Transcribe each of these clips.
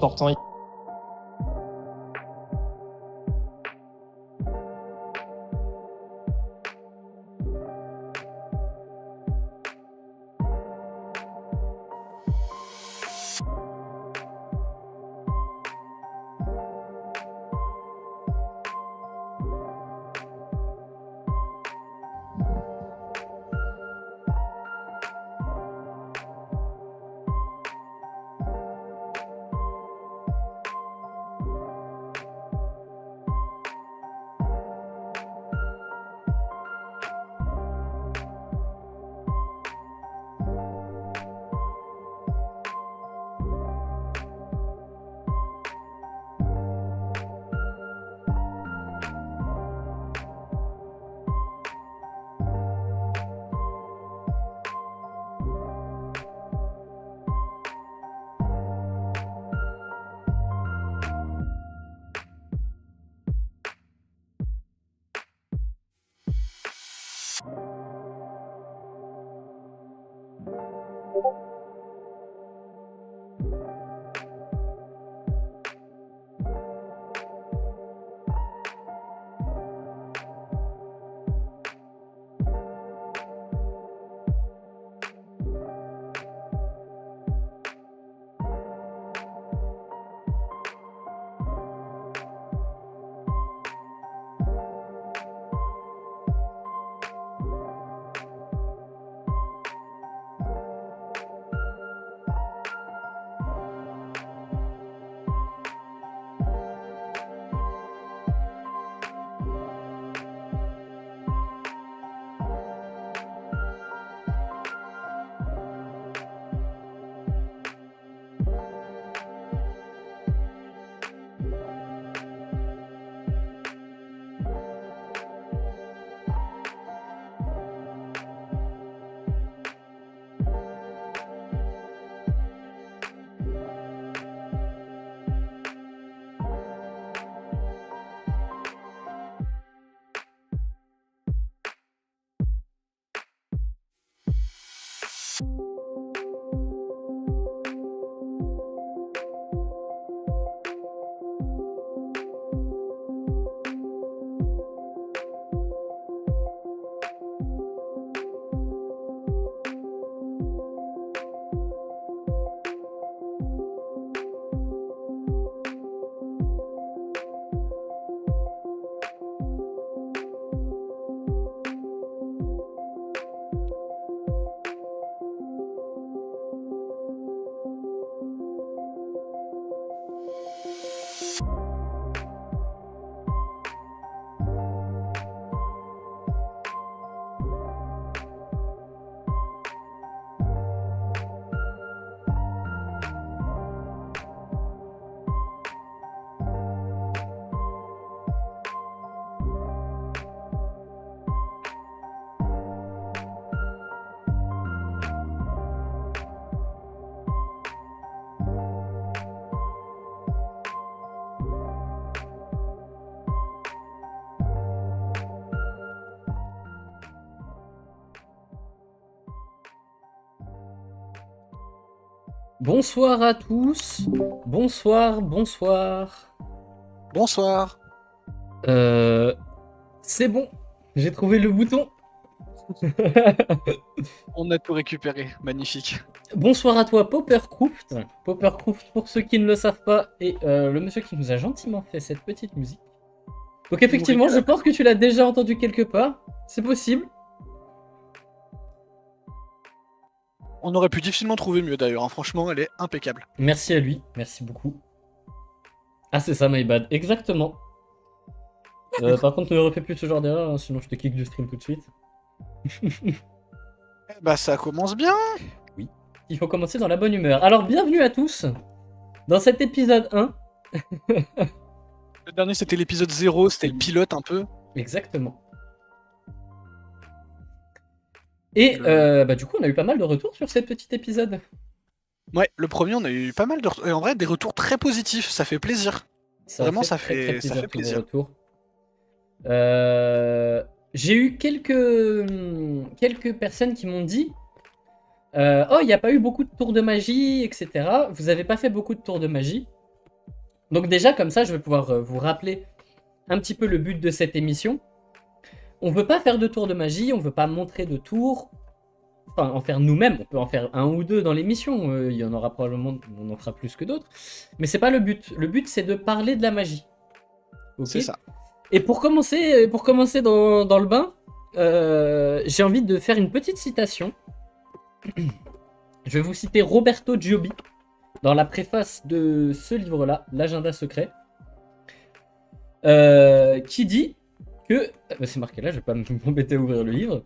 important. Bonsoir à tous. Bonsoir, bonsoir. Bonsoir. C'est bon, j'ai trouvé le bouton. On a tout récupéré, magnifique. Bonsoir à toi, Poppercroft. Poppercroft, pour ceux qui ne le savent pas, est le monsieur qui nous a gentiment fait cette petite musique. Donc effectivement, je pense que tu l'as déjà entendu quelque part. C'est possible. On aurait pu difficilement trouver mieux d'ailleurs, hein. Franchement, elle est impeccable. Merci à lui, merci beaucoup. Ah, c'est ça, my bad, exactement. Par contre, ne refais plus ce genre d'erreur, hein, sinon je te kick du stream tout de suite. Bah ça commence bien. Oui, il faut commencer dans la bonne humeur. Alors, bienvenue à tous dans cet épisode 1. Le dernier c'était l'épisode 0, c'était le pilote un peu. Exactement. Et du coup, on a eu pas mal de retours sur cet petit épisode. Ouais, le premier, on a eu pas mal de retours. Et en vrai, des retours très positifs, ça fait plaisir. Vraiment, ça fait plaisir. Retours. J'ai eu quelques personnes qui m'ont dit oh, il n'y a pas eu beaucoup de tours de magie, etc. Vous avez pas fait beaucoup de tours de magie. Donc déjà, comme ça, je vais pouvoir vous rappeler un petit peu le but de cette émission. On veut pas faire de tour de magie, on veut pas montrer de tour, enfin en faire nous-mêmes, on peut en faire un ou deux dans l'émission, il y en aura probablement, on en fera plus que d'autres, mais c'est pas le but. Le but c'est de parler de la magie. Ok. C'est ça. Et pour commencer dans le bain, j'ai envie de faire une petite citation. Je vais vous citer Roberto Giobbi dans la préface de ce livre-là, L'Agenda secret, qui dit que, c'est marqué là, je vais pas m'embêter à ouvrir le livre,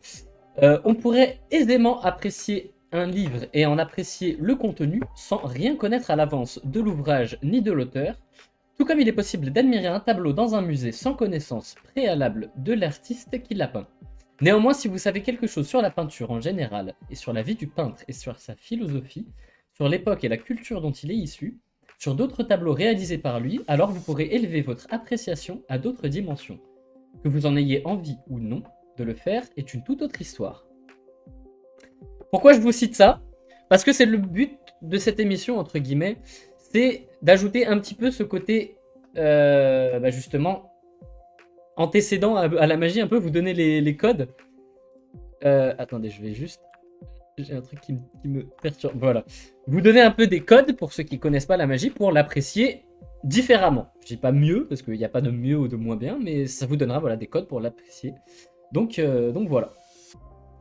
on pourrait aisément apprécier un livre et en apprécier le contenu sans rien connaître à l'avance de l'ouvrage ni de l'auteur, tout comme il est possible d'admirer un tableau dans un musée sans connaissance préalable de l'artiste qui l'a peint. Néanmoins, si vous savez quelque chose sur la peinture en général, et sur la vie du peintre et sur sa philosophie, sur l'époque et la culture dont il est issu, sur d'autres tableaux réalisés par lui, alors vous pourrez élever votre appréciation à d'autres dimensions. Que vous en ayez envie ou non, de le faire est une toute autre histoire. Pourquoi je vous cite ça? Parce que c'est le but de cette émission, entre guillemets, c'est d'ajouter un petit peu ce côté, justement, antécédent à la magie, un peu, vous donner les codes. Attendez, je vais juste... J'ai un truc qui me perturbe. Voilà. Vous donnez un peu des codes pour ceux qui connaissent pas la magie pour l'apprécier différemment. Je dis pas mieux, parce qu'il n'y a pas de mieux ou de moins bien, mais ça vous donnera voilà, des codes pour l'apprécier. Donc voilà.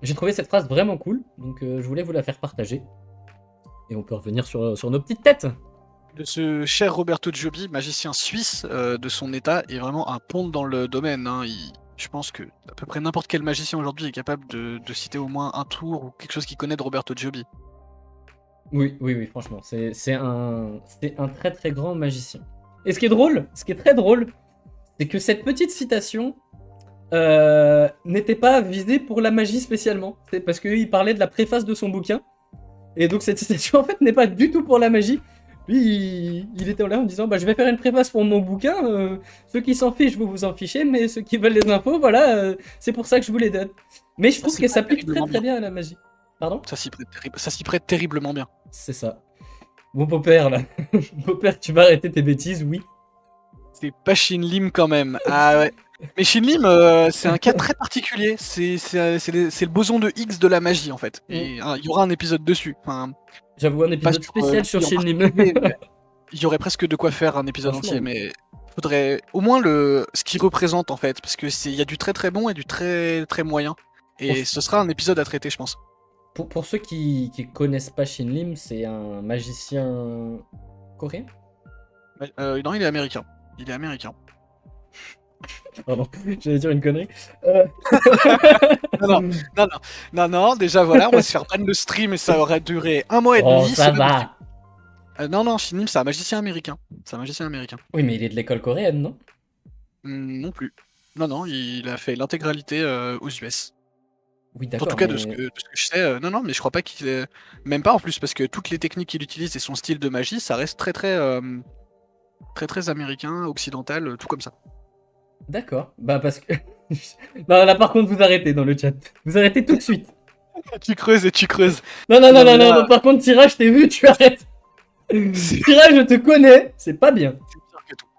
J'ai trouvé cette phrase vraiment cool, donc je voulais vous la faire partager. Et on peut revenir sur nos petites têtes. De ce cher Roberto Giobbi, magicien suisse de son état, est vraiment un ponte dans le domaine. Hein. Je pense que à peu près n'importe quel magicien aujourd'hui est capable de citer au moins un tour ou quelque chose qu'il connaît de Roberto Giobbi. Oui, franchement, c'est un très très grand magicien. Et ce qui est très drôle, c'est que cette petite citation n'était pas visée pour la magie spécialement. C'est parce qu'il parlait de la préface de son bouquin. Et donc cette citation en fait n'est pas du tout pour la magie. Lui, il était là en disant je vais faire une préface pour mon bouquin. Ceux qui s'en fichent, vous vous en fichez, mais ceux qui veulent les infos, voilà, c'est pour ça que je vous les donne. Mais je trouve que ça pique très très bien à la magie. Pardon ? Ça s'y prête terriblement bien. C'est ça. Mon beau-père là. Beau-père, tu vas arrêter tes bêtises, oui. C'est pas Shin Lim quand même. Ah ouais. Mais Shin Lim, c'est un cas très particulier. C'est le boson de Higgs de la magie en fait. Et il y aura un épisode dessus. Enfin, j'avoue, un épisode spécial sur Shin Lim. Il y aurait presque de quoi faire un épisode entier, mais faudrait au moins ce qu'il représente en fait, parce que il y a du très très bon et du très très moyen. Et ce sera un épisode à traiter, je pense. Pour ceux qui connaissent pas Shin Lim, c'est un magicien coréen. Non, il est américain. Il est américain. Pardon, j'allais dire une connerie. Non, déjà voilà, on va se faire ban le stream et ça aurait duré 1 mois et demi. Ça va. Non, Shin Lim, c'est un magicien américain. C'est un magicien américain. Oui, mais il est de l'école coréenne, non? Non plus. Non, il a fait l'intégralité aux US. Oui, d'accord. En tout cas, de ce que je sais, non, mais je crois pas qu'il est... Même pas en plus, parce que toutes les techniques qu'il utilise et son style de magie, ça reste très très américain, occidental, tout comme ça. D'accord. Parce que... non, là par contre, vous arrêtez dans le chat. Vous arrêtez tout de suite. Tu creuses et tu creuses. Non, par contre, Tirage, t'es vu, tu arrêtes. Tirage, je te connais, c'est pas bien.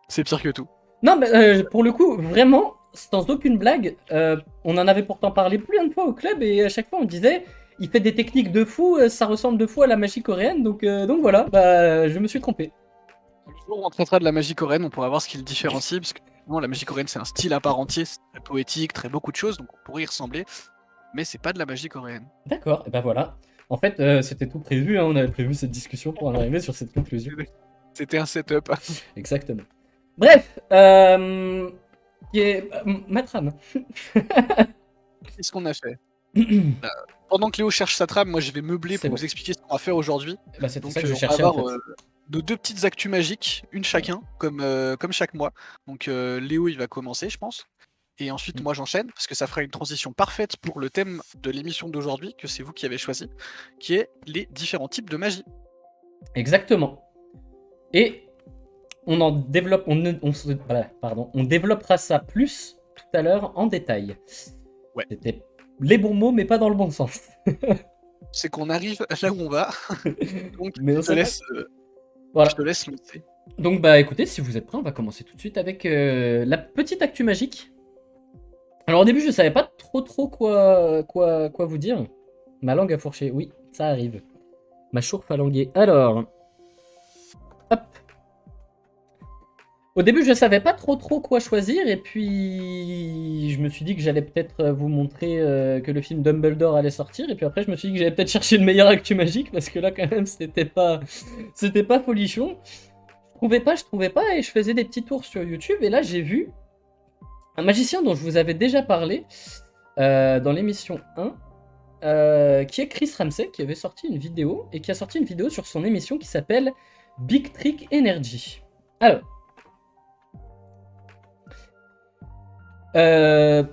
C'est pire que tout. Non, mais pour le coup, vraiment, sans aucune blague, on en avait pourtant parlé plein de fois au club et à chaque fois on disait il fait des techniques de fou, ça ressemble de fou à la magie coréenne, donc voilà, je me suis trompé. Le jour où on traitera de la magie coréenne, on pourra voir ce qui le différencie, parce que la magie coréenne c'est un style à part entier, c'est très poétique, très beaucoup de choses, donc on pourrait y ressembler, mais c'est pas de la magie coréenne. D'accord, et voilà. En fait, c'était tout prévu, hein, on avait prévu cette discussion pour en arriver sur cette conclusion. C'était un setup. Exactement. Bref, Matram. Qu'est-ce qu'on a fait Pendant que Léo cherche sa trame, moi je vais meubler pour vous expliquer ce qu'on va faire aujourd'hui. C'est ça que je cherchais en fait. Nos 2 petites actus magiques, une chacun, comme chaque mois. Donc Léo il va commencer, je pense. Et ensuite moi j'enchaîne, parce que ça fera une transition parfaite pour le thème de l'émission d'aujourd'hui, que c'est vous qui avez choisi, qui est les différents types de magie. Exactement. Et on en développe, on développera ça plus tout à l'heure en détail. Ouais. C'était les bons mots, mais pas dans le bon sens. C'est qu'on arrive là où on va. Donc mais je te laisse lancer. Donc bah écoutez, si vous êtes prêts, on va commencer tout de suite avec la petite actu magique. Alors au début, je savais pas trop quoi vous dire. Ma langue a fourché, oui, ça arrive. Ma chourfe a langué. Alors, hop. Au début, je savais pas trop quoi choisir, et puis je me suis dit que j'allais peut-être vous montrer que le film Dumbledore allait sortir, et puis après je me suis dit que j'allais peut-être chercher une meilleure actu magique, parce que là quand même c'était pas folichon. Je trouvais pas, et je faisais des petits tours sur YouTube, et là j'ai vu un magicien dont je vous avais déjà parlé dans l'émission 1, qui est Chris Ramsey, qui avait sorti une vidéo, et qui a sorti une vidéo sur son émission qui s'appelle Big Trick Energy. Alors,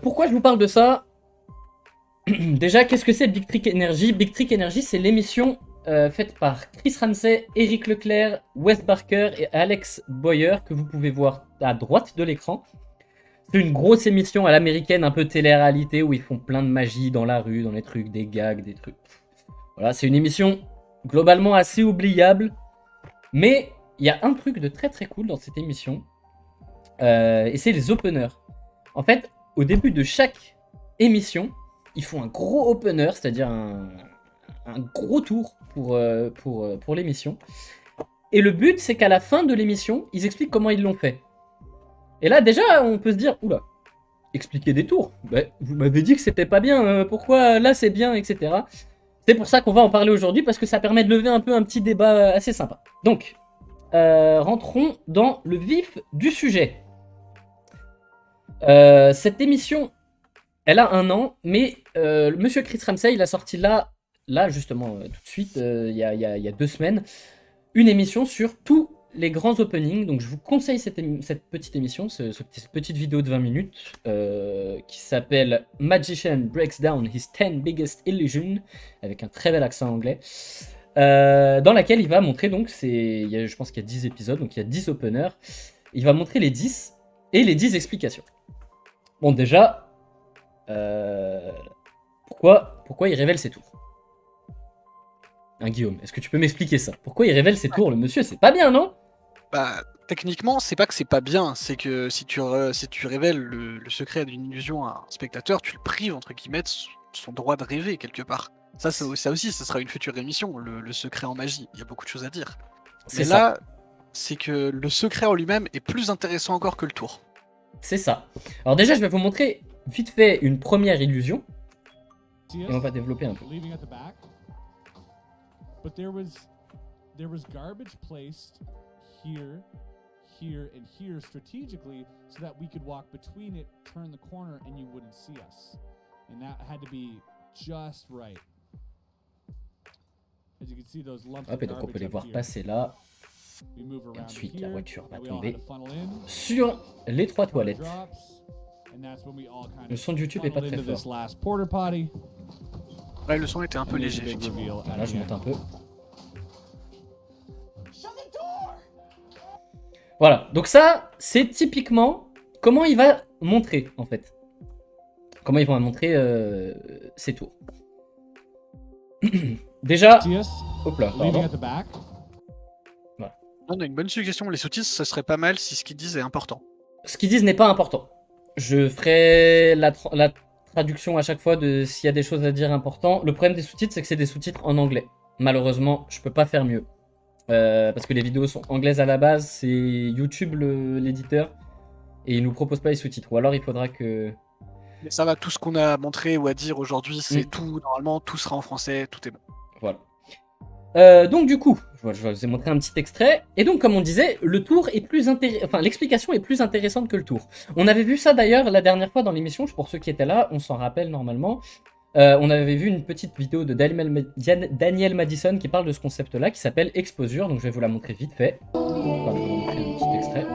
pourquoi je vous parle de ça? Déjà, qu'est-ce que c'est Big Trick Energy? Big Trick Energy, c'est l'émission faite par Chris Ramsey, Eric Leclerc, Wes Barker et Alex Boyer, que vous pouvez voir à droite de l'écran. C'est une grosse émission à l'américaine, un peu télé-réalité, où ils font plein de magie dans la rue, dans les trucs, des gags, des trucs. Voilà, c'est une émission globalement assez oubliable, mais il y a un truc de très cool dans cette émission, et c'est les openers. En fait, au début de chaque émission, ils font un gros opener, c'est-à-dire un gros tour pour l'émission. Et le but, c'est qu'à la fin de l'émission, ils expliquent comment ils l'ont fait. Et là, déjà, on peut se dire, oula, expliquer des tours. Bah, vous m'avez dit que c'était pas bien, pourquoi là c'est bien, etc. C'est pour ça qu'on va en parler aujourd'hui, parce que ça permet de lever un peu un petit débat assez sympa. Donc, rentrons dans le vif du sujet. Cette émission, elle a 1 an, mais Monsieur Chris Ramsey, il a sorti là justement, tout de suite, il y a 2 semaines, une émission sur tous les grands openings. Donc je vous conseille cette petite émission, cette petite vidéo de 20 minutes, qui s'appelle Magician Breaks Down His 10 Biggest Illusions, avec un très bel accent anglais, dans laquelle il va montrer, donc je pense qu'il y a 10 épisodes, donc il y a 10 openers, il va montrer les 10 et les 10 explications. Bon, déjà, pourquoi il révèle ses tours? Hein, Guillaume, est-ce que tu peux m'expliquer ça? Pourquoi il révèle ses tours, le monsieur? C'est pas bien, non? Bah, techniquement, c'est pas que c'est pas bien, c'est que si tu révèles le secret d'une illusion à un spectateur, tu le prives, entre guillemets, de son droit de rêver, quelque part. Ça aussi, ça sera une future émission, le secret en magie. Il y a beaucoup de choses à dire. Mais là, c'est que le secret en lui-même est plus intéressant encore que le tour. C'est ça. Alors déjà, je vais vous montrer vite fait une première illusion, et on va développer un peu. But there was garbage placed here, here, and here strategically so that we could walk between it, turn the corner, and you wouldn't see us. And that had to be just right. As you can see, those lumps of Hop, et donc on peut les voir passer là. We move Et around ensuite, here, la voiture va and we all tomber had to funnel in. sur les 3 toilettes. Drops, and that's when we all kind Le of son de YouTube est pas funneled très into this fort. last porta potty. Ouais, le son était un peu And there's léger, a big effectivement. reveal at Là, the je monte end. un peu. Voilà, donc ça, c'est typiquement comment il va montrer, en fait. Comment ils vont montrer ses tours. Déjà, See us hop là, leaving pardon. at the back. On a une bonne suggestion, les sous-titres, ça serait pas mal si ce qu'ils disent est important. Ce qu'ils disent n'est pas important. Je ferai la traduction à chaque fois de s'il y a des choses à dire importantes. Le problème des sous-titres, c'est que c'est des sous-titres en anglais. Malheureusement, je peux pas faire mieux. Parce que les vidéos sont anglaises à la base, c'est YouTube l'éditeur, et il nous propose pas les sous-titres. Ou alors il faudra que... Mais ça va, tout ce qu'on a montré ou à dire aujourd'hui, c'est tout, normalement, tout sera en français, tout est bon. Voilà. Donc du coup, je vous ai montré un petit extrait, et donc comme on disait, le tour est plus l'explication est plus intéressante que le tour. On avait vu ça d'ailleurs la dernière fois dans l'émission, pour ceux qui étaient là, on s'en rappelle normalement. On avait vu une petite vidéo de Daniel Madison qui parle de ce concept-là, qui s'appelle Exposure, donc je vais vous la montrer vite fait. Enfin, je vais vous montrer un petit extrait.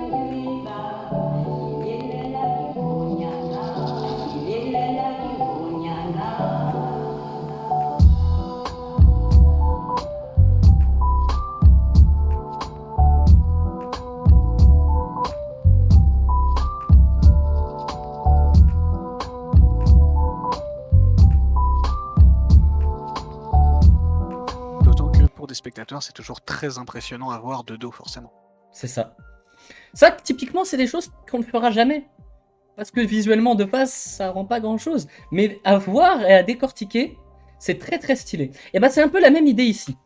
D'autant que pour des spectateurs, c'est toujours très impressionnant à voir de dos, forcément. C'est ça. Ça, typiquement, c'est des choses qu'on ne fera jamais. Parce que visuellement, de face, ça rend pas grand-chose. Mais à voir et à décortiquer, c'est très très stylé. Et bah, c'est un peu la même idée ici.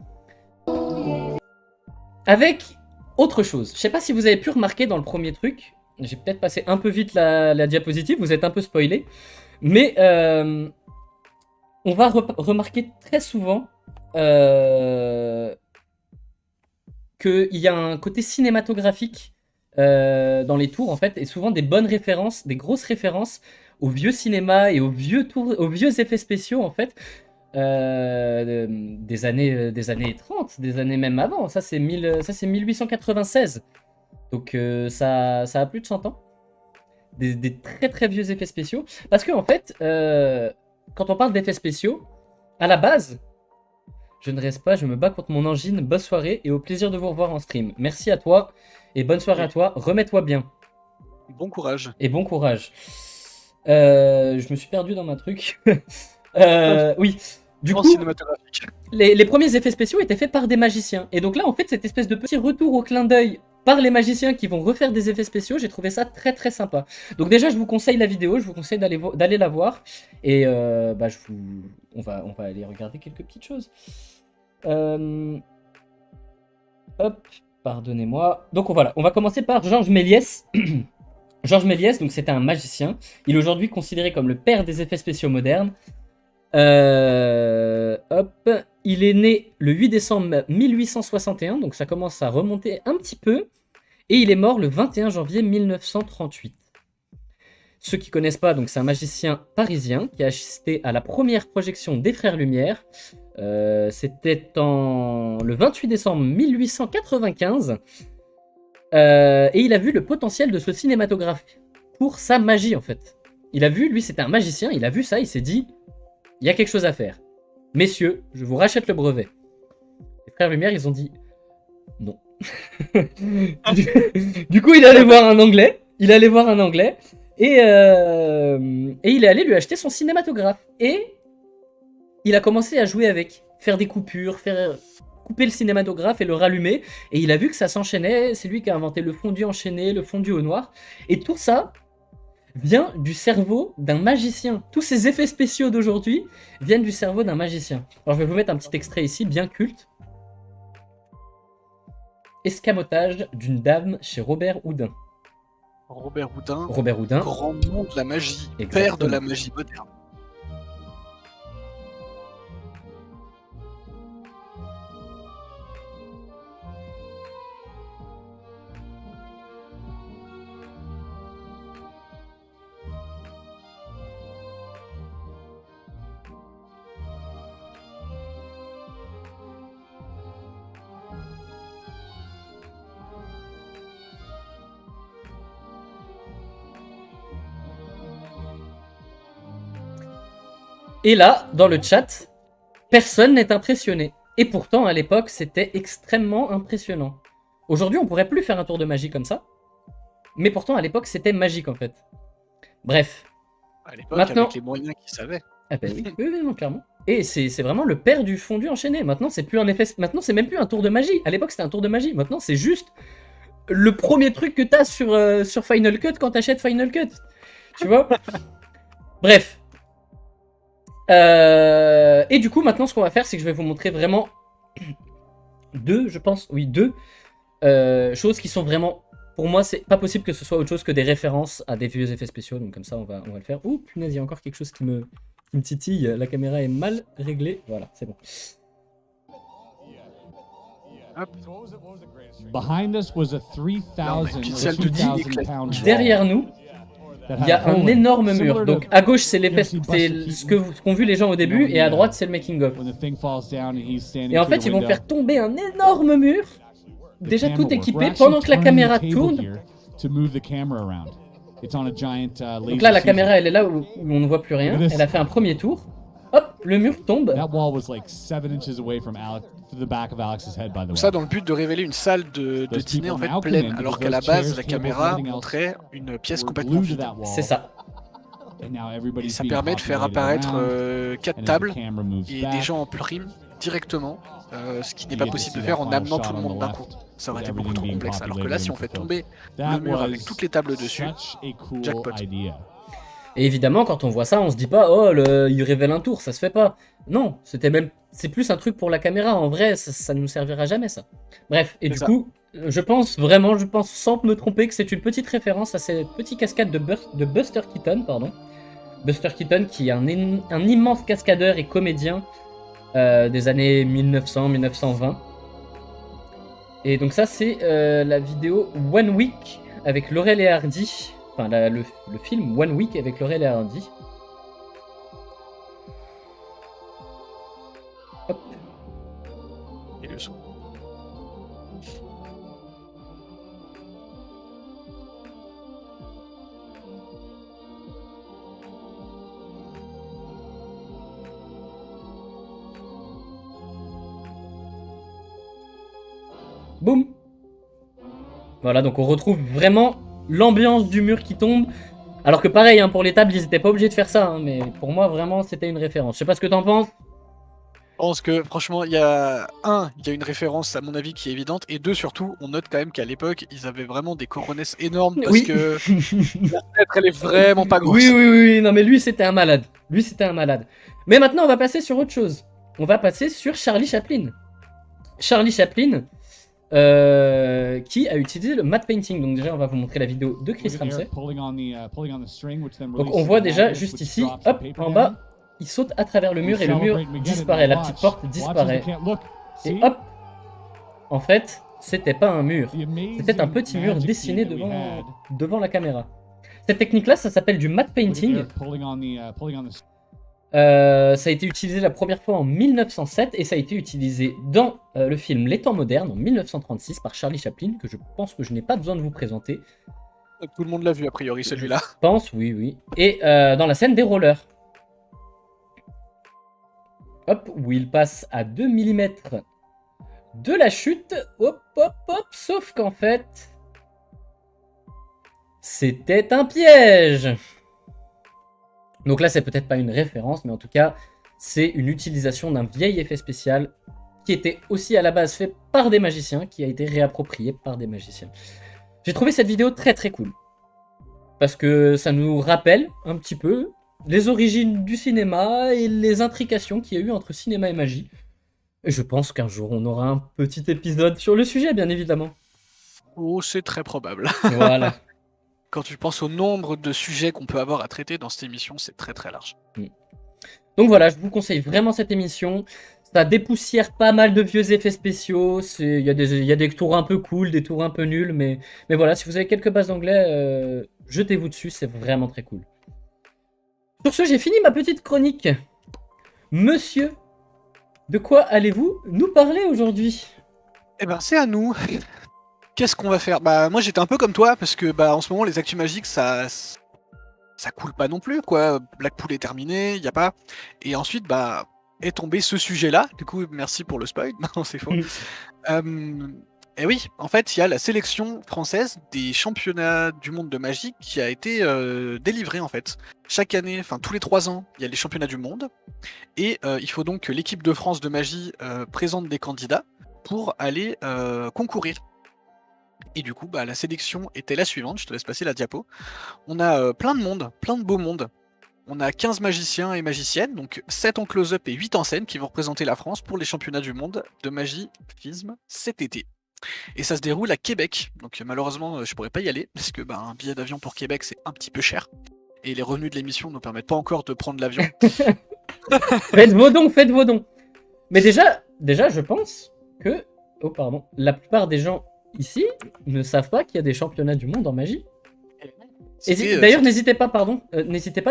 Avec autre chose. Je sais pas si vous avez pu remarquer dans le premier truc. J'ai peut-être passé un peu vite la diapositive, vous êtes un peu spoilé. Mais on va remarquer très souvent qu'il y a un côté cinématographique dans les tours, en fait, et souvent des bonnes références, des grosses références au vieux cinéma et aux vieux effets spéciaux, en fait, des années 30, des années même avant. Ça, c'est 1896. Donc, ça a plus de 100 ans. Des très très vieux effets spéciaux. Parce que, en fait, quand on parle d'effets spéciaux, à la base, je ne reste pas, je me bats contre mon angine. Bonne soirée et au plaisir de vous revoir en stream. Merci à toi et bonne soirée à toi. Remets-toi bien. Bon courage. Et bon courage. Je me suis perdu dans ma truc. Oui. Du coup, Cinématographique. les premiers effets spéciaux étaient faits par des magiciens. Et donc là, en fait, cette espèce de petit retour au clin d'œil par les magiciens qui vont refaire des effets spéciaux, j'ai trouvé ça très très sympa. Donc déjà, je vous conseille la vidéo, je vous conseille d'aller la voir. Et bah, on va aller regarder quelques petites choses. Hop, pardonnez-moi. Donc voilà, on va commencer par Georges Méliès. Georges Méliès, donc c'était un magicien. Il est aujourd'hui considéré comme le père des effets spéciaux modernes. Hop, il est né le 8 décembre 1861, donc ça commence à remonter un petit peu. Et il est mort le 21 janvier 1938. Ceux qui connaissent pas, donc c'est un magicien parisien qui a assisté à la première projection des Frères Lumière. C'était le 28 décembre 1895. Et il a vu le potentiel de ce cinématographe pour sa magie, en fait. Il a vu, lui c'était un magicien, il a vu ça, il s'est dit, il y a quelque chose à faire. Messieurs, je vous rachète le brevet. Les Frères Lumière, ils ont dit, non. Du coup, il est allé voir un Anglais. Et il est allé lui acheter son cinématographe. Et il a commencé à jouer avec, faire des coupures, couper le cinématographe et le rallumer. Et il a vu que ça s'enchaînait. C'est lui qui a inventé le fondu enchaîné, le fondu au noir. Et tout ça vient du cerveau d'un magicien. Tous ces effets spéciaux d'aujourd'hui viennent du cerveau d'un magicien. Alors je vais vous mettre un petit extrait ici, bien culte. Escamotage d'une dame chez Robert Houdin. Robert Houdin, grand nom de la magie, Exactement. père de la magie moderne. Et là, dans le chat, personne n'est impressionné. Et pourtant, à l'époque, c'était extrêmement impressionnant. Aujourd'hui, on pourrait plus faire un tour de magie comme ça. Mais pourtant, à l'époque, c'était magique, en fait. Bref. À l'époque, Maintenant... avec les moyens qu'ils savaient. Ah ben oui, oui, non, clairement. Et c'est vraiment le père du fondu enchaîné. Maintenant, c'est plus un effet... Maintenant, c'est même plus un tour de magie. À l'époque, c'était un tour de magie. Maintenant, c'est juste le premier truc que t'as sur Final Cut quand t'achètes Final Cut. Tu vois. Bref. Et du coup, maintenant, ce qu'on va faire, c'est que je vais vous montrer vraiment deux choses qui sont vraiment... Pour moi, c'est pas possible que ce soit autre chose que des références à des vieux effets spéciaux. Donc comme ça, on va le faire. Ouh, punaise, il y a encore quelque chose qui me titille. La caméra est mal réglée. Voilà, c'est bon. Behind us was a 3,000 pound Derrière nous, il y a un énorme mur. Donc à gauche, c'est ce qu'ont vu les gens au début, et à droite, c'est le making of. Et en fait, ils vont faire tomber un énorme mur, déjà tout équipé, pendant que la caméra tourne. Donc là, la caméra, elle est là où on ne voit plus rien. Elle a fait un premier tour. Hop, le mur tombe. Tout ça dans le but de révéler une salle de dîner en fait pleine, alors qu'à la base la caméra montrait une pièce complètement vide. C'est ça. Et ça permet de faire apparaître 4 tables et des gens en prime directement, ce qui n'est pas possible de faire en amenant tout le monde d'un coup. Ça aurait with été beaucoup everything trop being complexe. Alors que là, populated si on and fait fulfilled. tomber That le mur avec was toutes les tables dessus, such a cool jackpot. idea. Et évidemment, quand on voit ça, on se dit pas, oh, il révèle un tour, ça se fait pas. Non, c'est plus un truc pour la caméra. En vrai, ça ne nous servira jamais, ça. Bref, et C'est du ça. coup, je pense sans me tromper, que c'est une petite référence à cette petite cascade de Buster Keaton, pardon. Buster Keaton, qui est un immense cascadeur et comédien des années 1900-1920. Et donc ça, c'est la vidéo One Week avec Laurel et Hardy. Enfin, le film One Week avec Laurel et Hardy. Hop. Et le son. Boum. Voilà, donc on retrouve vraiment l'ambiance du mur qui tombe. Alors que pareil, hein, pour les tables, ils étaient pas obligés de faire ça. Hein, mais pour moi, vraiment, c'était une référence. Je sais pas ce que t'en penses. Je pense que franchement, il y a une référence à mon avis qui est évidente, et deux, surtout, on note quand même qu'à l'époque, ils avaient vraiment des coronesses énormes parce Oui. que la fenêtre, elle est vraiment pas grosse. Oui, non mais lui c'était un malade. Mais maintenant on va passer sur autre chose. On va passer sur Charlie Chaplin. Charlie Chaplin, qui a utilisé le matte painting. Donc déjà on va vous montrer la vidéo de Chris Look at Ramsey. Eric pulling on the string, which then Donc releases on voit the déjà magnet, juste which ici, drops the hop, paper en down. bas, il saute à travers le mur et le mur Celebrate Mageddon. disparaît. La Watch. petite porte Watch as disparaît. the can- Look, Et see? hop, en fait, c'était pas un mur. The amazing C'était un petit mur magic dessiné feat that we had. devant la caméra. Cette technique-là, ça s'appelle du matte Look at painting. Eric pulling on the Ça a été utilisé la première fois en 1907 et ça a été utilisé dans le film Les Temps modernes en 1936 par Charlie Chaplin, que je pense que je n'ai pas besoin de vous présenter. Tout le monde l'a vu a priori celui-là. Je pense, oui. Et dans la scène des rollers. Hop, où il passe à 2 mm de la chute. Hop, sauf qu'en fait, c'était un piège. Donc là, c'est peut-être pas une référence, mais en tout cas, c'est une utilisation d'un vieil effet spécial qui était aussi à la base fait par des magiciens, qui a été réapproprié par des magiciens. J'ai trouvé cette vidéo très très cool. Parce que ça nous rappelle un petit peu les origines du cinéma et les intrications qu'il y a eu entre cinéma et magie. Et je pense qu'un jour, on aura un petit épisode sur le sujet, bien évidemment. Oh, c'est très probable. Voilà. Quand tu penses au nombre de sujets qu'on peut avoir à traiter dans cette émission, c'est très très large. Donc voilà, je vous conseille vraiment cette émission. Ça dépoussière pas mal de vieux effets spéciaux. Il y a des tours un peu cool, des tours un peu nuls. Mais voilà, si vous avez quelques bases d'anglais, jetez-vous dessus, c'est vraiment très cool. Sur ce, j'ai fini ma petite chronique. Monsieur, de quoi allez-vous nous parler aujourd'hui? Eh ben, c'est à nous. Qu'est-ce qu'on va faire? Bah, moi j'étais un peu comme toi, parce que en ce moment, les actus magiques, ça coule pas non plus, quoi. Blackpool est terminé, y a pas. Et ensuite, est tombé ce sujet-là. Du coup, merci pour le spoil. Non, c'est faux. Et oui, en fait, il y a la sélection française des championnats du monde de magie qui a été délivrée, en fait. Chaque année, enfin tous les 3 ans, il y a les championnats du monde. Et il faut donc que l'équipe de France de magie présente des candidats pour aller concourir. Et du coup, la sélection était la suivante. Je te laisse passer la diapo. On a plein de monde, plein de beaux mondes. On a 15 magiciens et magiciennes, donc 7 en close-up et 8 en scène qui vont représenter la France pour les championnats du monde de magie FISM cet été. Et ça se déroule à Québec. Donc malheureusement, je pourrais pas y aller parce que un billet d'avion pour Québec, c'est un petit peu cher. Et les revenus de l'émission ne nous permettent pas encore de prendre l'avion. Faites vos dons. Mais déjà, je pense que, la plupart des gens ici ne savent pas qu'il y a des championnats du monde en magie. D'ailleurs, n'hésitez pas,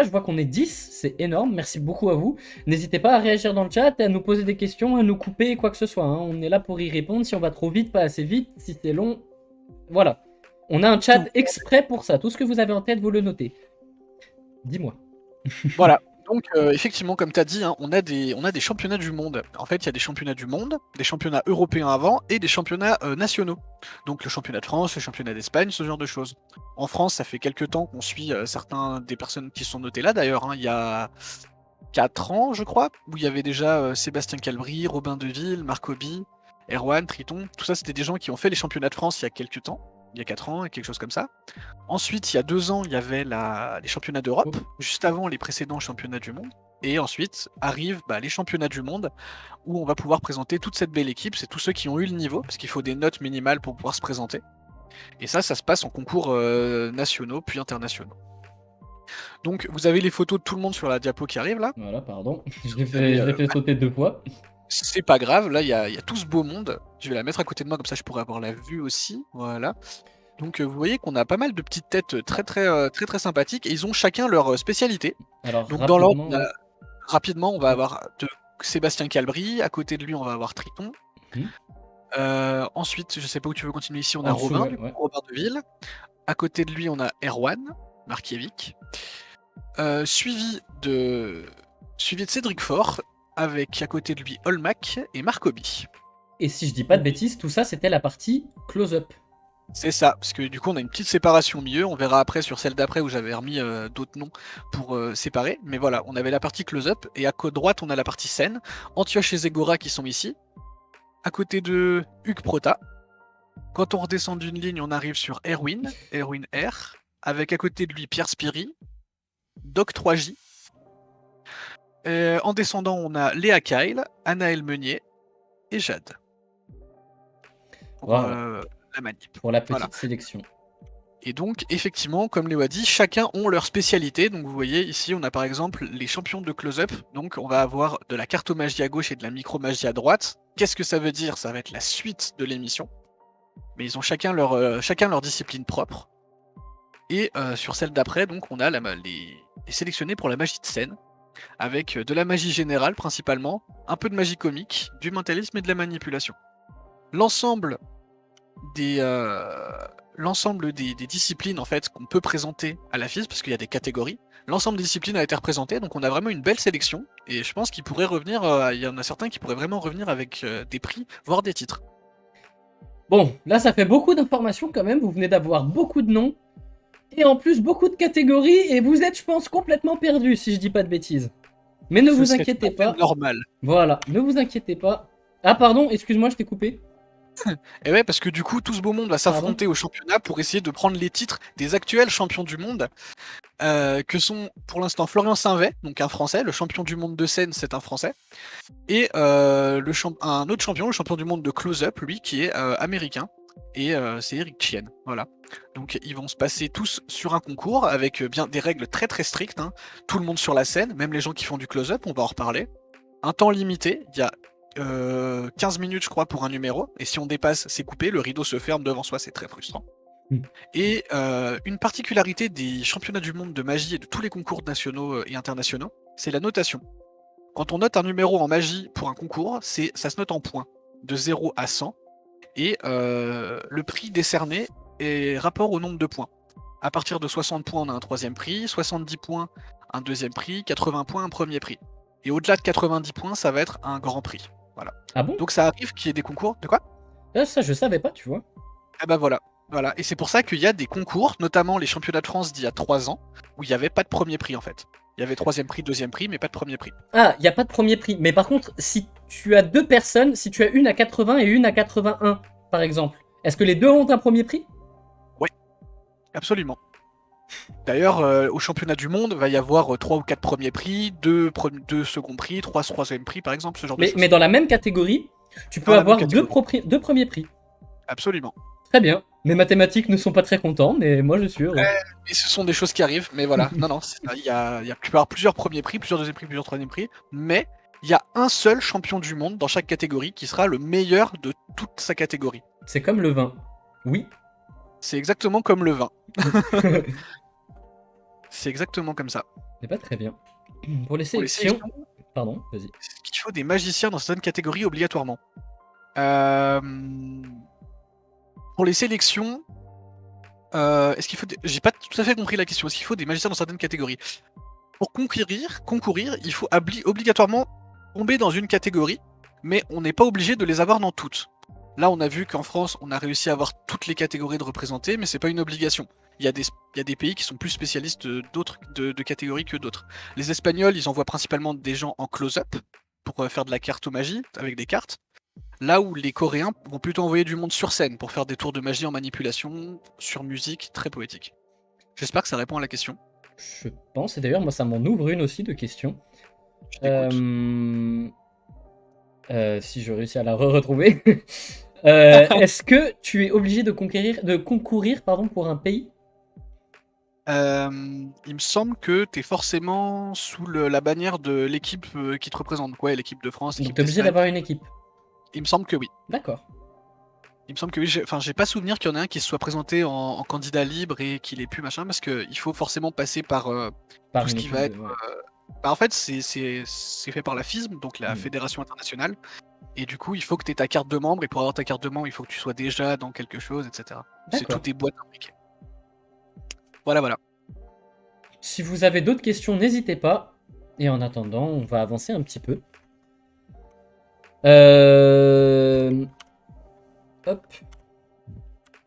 je vois qu'on est 10, c'est énorme, merci beaucoup à vous. N'hésitez pas à réagir dans le chat, à nous poser des questions, à nous couper, quoi que ce soit. Hein. On est là pour y répondre, si on va trop vite, pas assez vite, si c'est long, voilà. On a un chat exprès pour ça, tout ce que vous avez en tête, vous le notez. Dis-moi. Voilà. Donc effectivement, comme tu as dit, on a des championnats du monde. En fait, il y a des championnats du monde, des championnats européens avant et des championnats nationaux. Donc le championnat de France, le championnat d'Espagne, ce genre de choses. En France, ça fait quelques temps qu'on suit certains des personnes qui sont notées là d'ailleurs. Il y a 4 ans, je crois, où il y avait déjà Sébastien Calbry, Robin Deville, Marc Oby. Erwan, Triton, tout ça c'était des gens qui ont fait les championnats de France il y a quelques temps, il y a 4 ans, quelque chose comme ça. Ensuite, il y a 2 ans, il y avait les championnats d'Europe, juste avant les précédents championnats du monde. Et ensuite arrivent les championnats du monde où on va pouvoir présenter toute cette belle équipe. C'est tous ceux qui ont eu le niveau, parce qu'il faut des notes minimales pour pouvoir se présenter. Et ça se passe en concours nationaux puis internationaux. Donc vous avez les photos de tout le monde sur la diapo qui arrive là. Voilà, pardon. Je l'ai fait sauter 2 fois. C'est pas grave, là il y a tout ce beau monde. Je vais la mettre à côté de moi, comme ça je pourrais avoir la vue aussi. Voilà. Donc vous voyez qu'on a pas mal de petites têtes très sympathiques. Et ils ont chacun leur spécialité. Alors, Donc dans l'ordre, rapidement, on va avoir Sébastien Calbry. À côté de lui, on va avoir Triton. Ensuite, je sais pas où tu veux continuer ici, on a Robin, Robin Deville. À côté de lui, on a Erwan Markiewicz. Suivi de Cédric Faure, avec à côté de lui Olmac et Marcoby. Et si je dis pas de bêtises, tout ça c'était la partie close-up. C'est ça, parce que du coup on a une petite séparation au milieu, on verra après sur celle d'après où j'avais remis d'autres noms pour séparer, mais voilà, on avait la partie close-up, et à droite on a la partie scène, Antioche et Zegora qui sont ici, à côté de Hugues Prota. Quand on redescend d'une ligne, on arrive sur Erwin R, avec à côté de lui Pierre Spiri, Doc 3J. En descendant, on a Léa Kyle, Anaël Meunier et Jade. Pour la manip. Pour la petite sélection. Et donc, effectivement, comme Léo a dit, chacun ont leur spécialité. Donc vous voyez, ici, on a par exemple les champions de close-up. Donc on va avoir de la cartomagie à gauche et de la micromagie à droite. Qu'est-ce que ça veut dire? Ça va être la suite de l'émission. Mais ils ont chacun leur discipline propre. Et sur celle d'après, donc on a les sélectionnés pour la magie de scène, avec de la magie générale principalement, un peu de magie comique, du mentalisme et de la manipulation. L'ensemble des disciplines en fait qu'on peut présenter à la FIS, parce qu'il y a des catégories, l'ensemble des disciplines a été représenté, donc on a vraiment une belle sélection, et je pense qu'il pourrait revenir, il y en a certains qui pourraient vraiment revenir avec des prix, voire des titres. Bon, là ça fait beaucoup d'informations quand même, vous venez d'avoir beaucoup de noms, et en plus beaucoup de catégories, et vous êtes, je pense, complètement perdu si je dis pas de bêtises. Mais ne vous inquiétez pas. Normal. Voilà, ne vous inquiétez pas. Ah pardon, excuse-moi, je t'ai coupé. Et ouais, parce que du coup, tout ce beau monde va s'affronter au championnat pour essayer de prendre les titres des actuels champions du monde, que sont pour l'instant Florian Sainvet, donc un Français, le champion du monde de scène, c'est un Français, et un autre champion, le champion du monde de close-up, lui, qui est américain, et c'est Eric Chien, voilà. Donc ils vont se passer tous sur un concours avec bien des règles très très strictes, hein. Tout le monde sur la scène, même les gens qui font du close-up, on va en reparler. Un temps limité, il y a 15 minutes je crois pour un numéro, et si on dépasse c'est coupé, le rideau se ferme devant soi, c'est très frustrant. Et une particularité des championnats du monde de magie et de tous les concours nationaux et internationaux, c'est la notation. Quand on note un numéro en magie pour un concours, ça se note en points, de 0 à 100, et le prix décerné est rapport au nombre de points. À partir de 60 points on a un troisième prix, 70 points un deuxième prix, 80 points un premier prix. Et au-delà de 90 points, ça va être un grand prix. Voilà. Ah bon? Donc ça arrive qu'il y ait des concours. De quoi? Ça, je savais pas, tu vois. Ah bah voilà. Et c'est pour ça qu'il y a des concours, notamment les championnats de France d'il y a 3 ans, où il n'y avait pas de premier prix en fait. Il y avait troisième prix, deuxième prix, mais pas de premier prix. Ah, il n'y a pas de premier prix. Mais par contre, si tu as 2 personnes, si tu as une à 80 et une à 81, par exemple, est-ce que les deux ont un premier prix? Oui, absolument. D'ailleurs, au championnat du monde, va y avoir 3 ou 4 premiers prix, 2 seconds prix, 3 troisième prix, par exemple, ce genre de choses. Mais dans la même catégorie, tu peux avoir 2 premiers prix. Absolument. Très bien. Mes mathématiques ne sont pas très contents, mais moi je suis heureux. Et ce sont des choses qui arrivent, mais voilà. Non, tu peux avoir plusieurs premiers prix, plusieurs deuxième prix, plusieurs troisième prix, mais il y a un seul champion du monde dans chaque catégorie qui sera le meilleur de toute sa catégorie. C'est comme le vin. Oui. C'est exactement comme le vin. C'est exactement comme ça. C'est pas très bien. Pour les sélections... Pardon, vas-y. Il faut des magiciens dans certaines catégories obligatoirement. Pour les sélections, est-ce qu'il faut j'ai pas tout à fait compris la question. Est-ce qu'il faut des magiciens dans certaines catégories? Pour concourir, il faut obligatoirement tomber dans une catégorie, mais on n'est pas obligé de les avoir dans toutes. Là, on a vu qu'en France, on a réussi à avoir toutes les catégories de représentées, mais c'est pas une obligation. Il y a des pays qui sont plus spécialistes de catégories que d'autres. Les Espagnols, ils envoient principalement des gens en close-up pour faire de la cartomagie avec des cartes. Là où les Coréens vont plutôt envoyer du monde sur scène pour faire des tours de magie en manipulation, sur musique, très poétique. J'espère que ça répond à la question. Je pense, et d'ailleurs, moi, ça m'en ouvre une aussi de questions. Je t'écoute. Si je réussis à la retrouver. Est-ce que tu es obligé de concourir pour un pays? Il me semble que tu es forcément sous la bannière de l'équipe qui te représente. Ouais, l'équipe de France, Donc, l'équipe tu es obligé d'Espagne. d'avoir une équipe. Il me semble que oui. D'accord. Il me semble que oui. J'ai pas souvenir qu'il y en a un qui se soit présenté en candidat libre et qu'il ait pu machin, parce qu'il faut forcément passer par Par tout ce une qui équipe va être. ouais. En fait, c'est fait par la FISM, donc la Mm. Fédération internationale. Et du coup, il faut que tu aies ta carte de membre. Et pour avoir ta carte de membre, il faut que tu sois déjà dans quelque chose, etc. C'est D'accord. toutes des boîtes imbriquées. Voilà. Si vous avez d'autres questions, n'hésitez pas. Et en attendant, on va avancer un petit peu. Hop.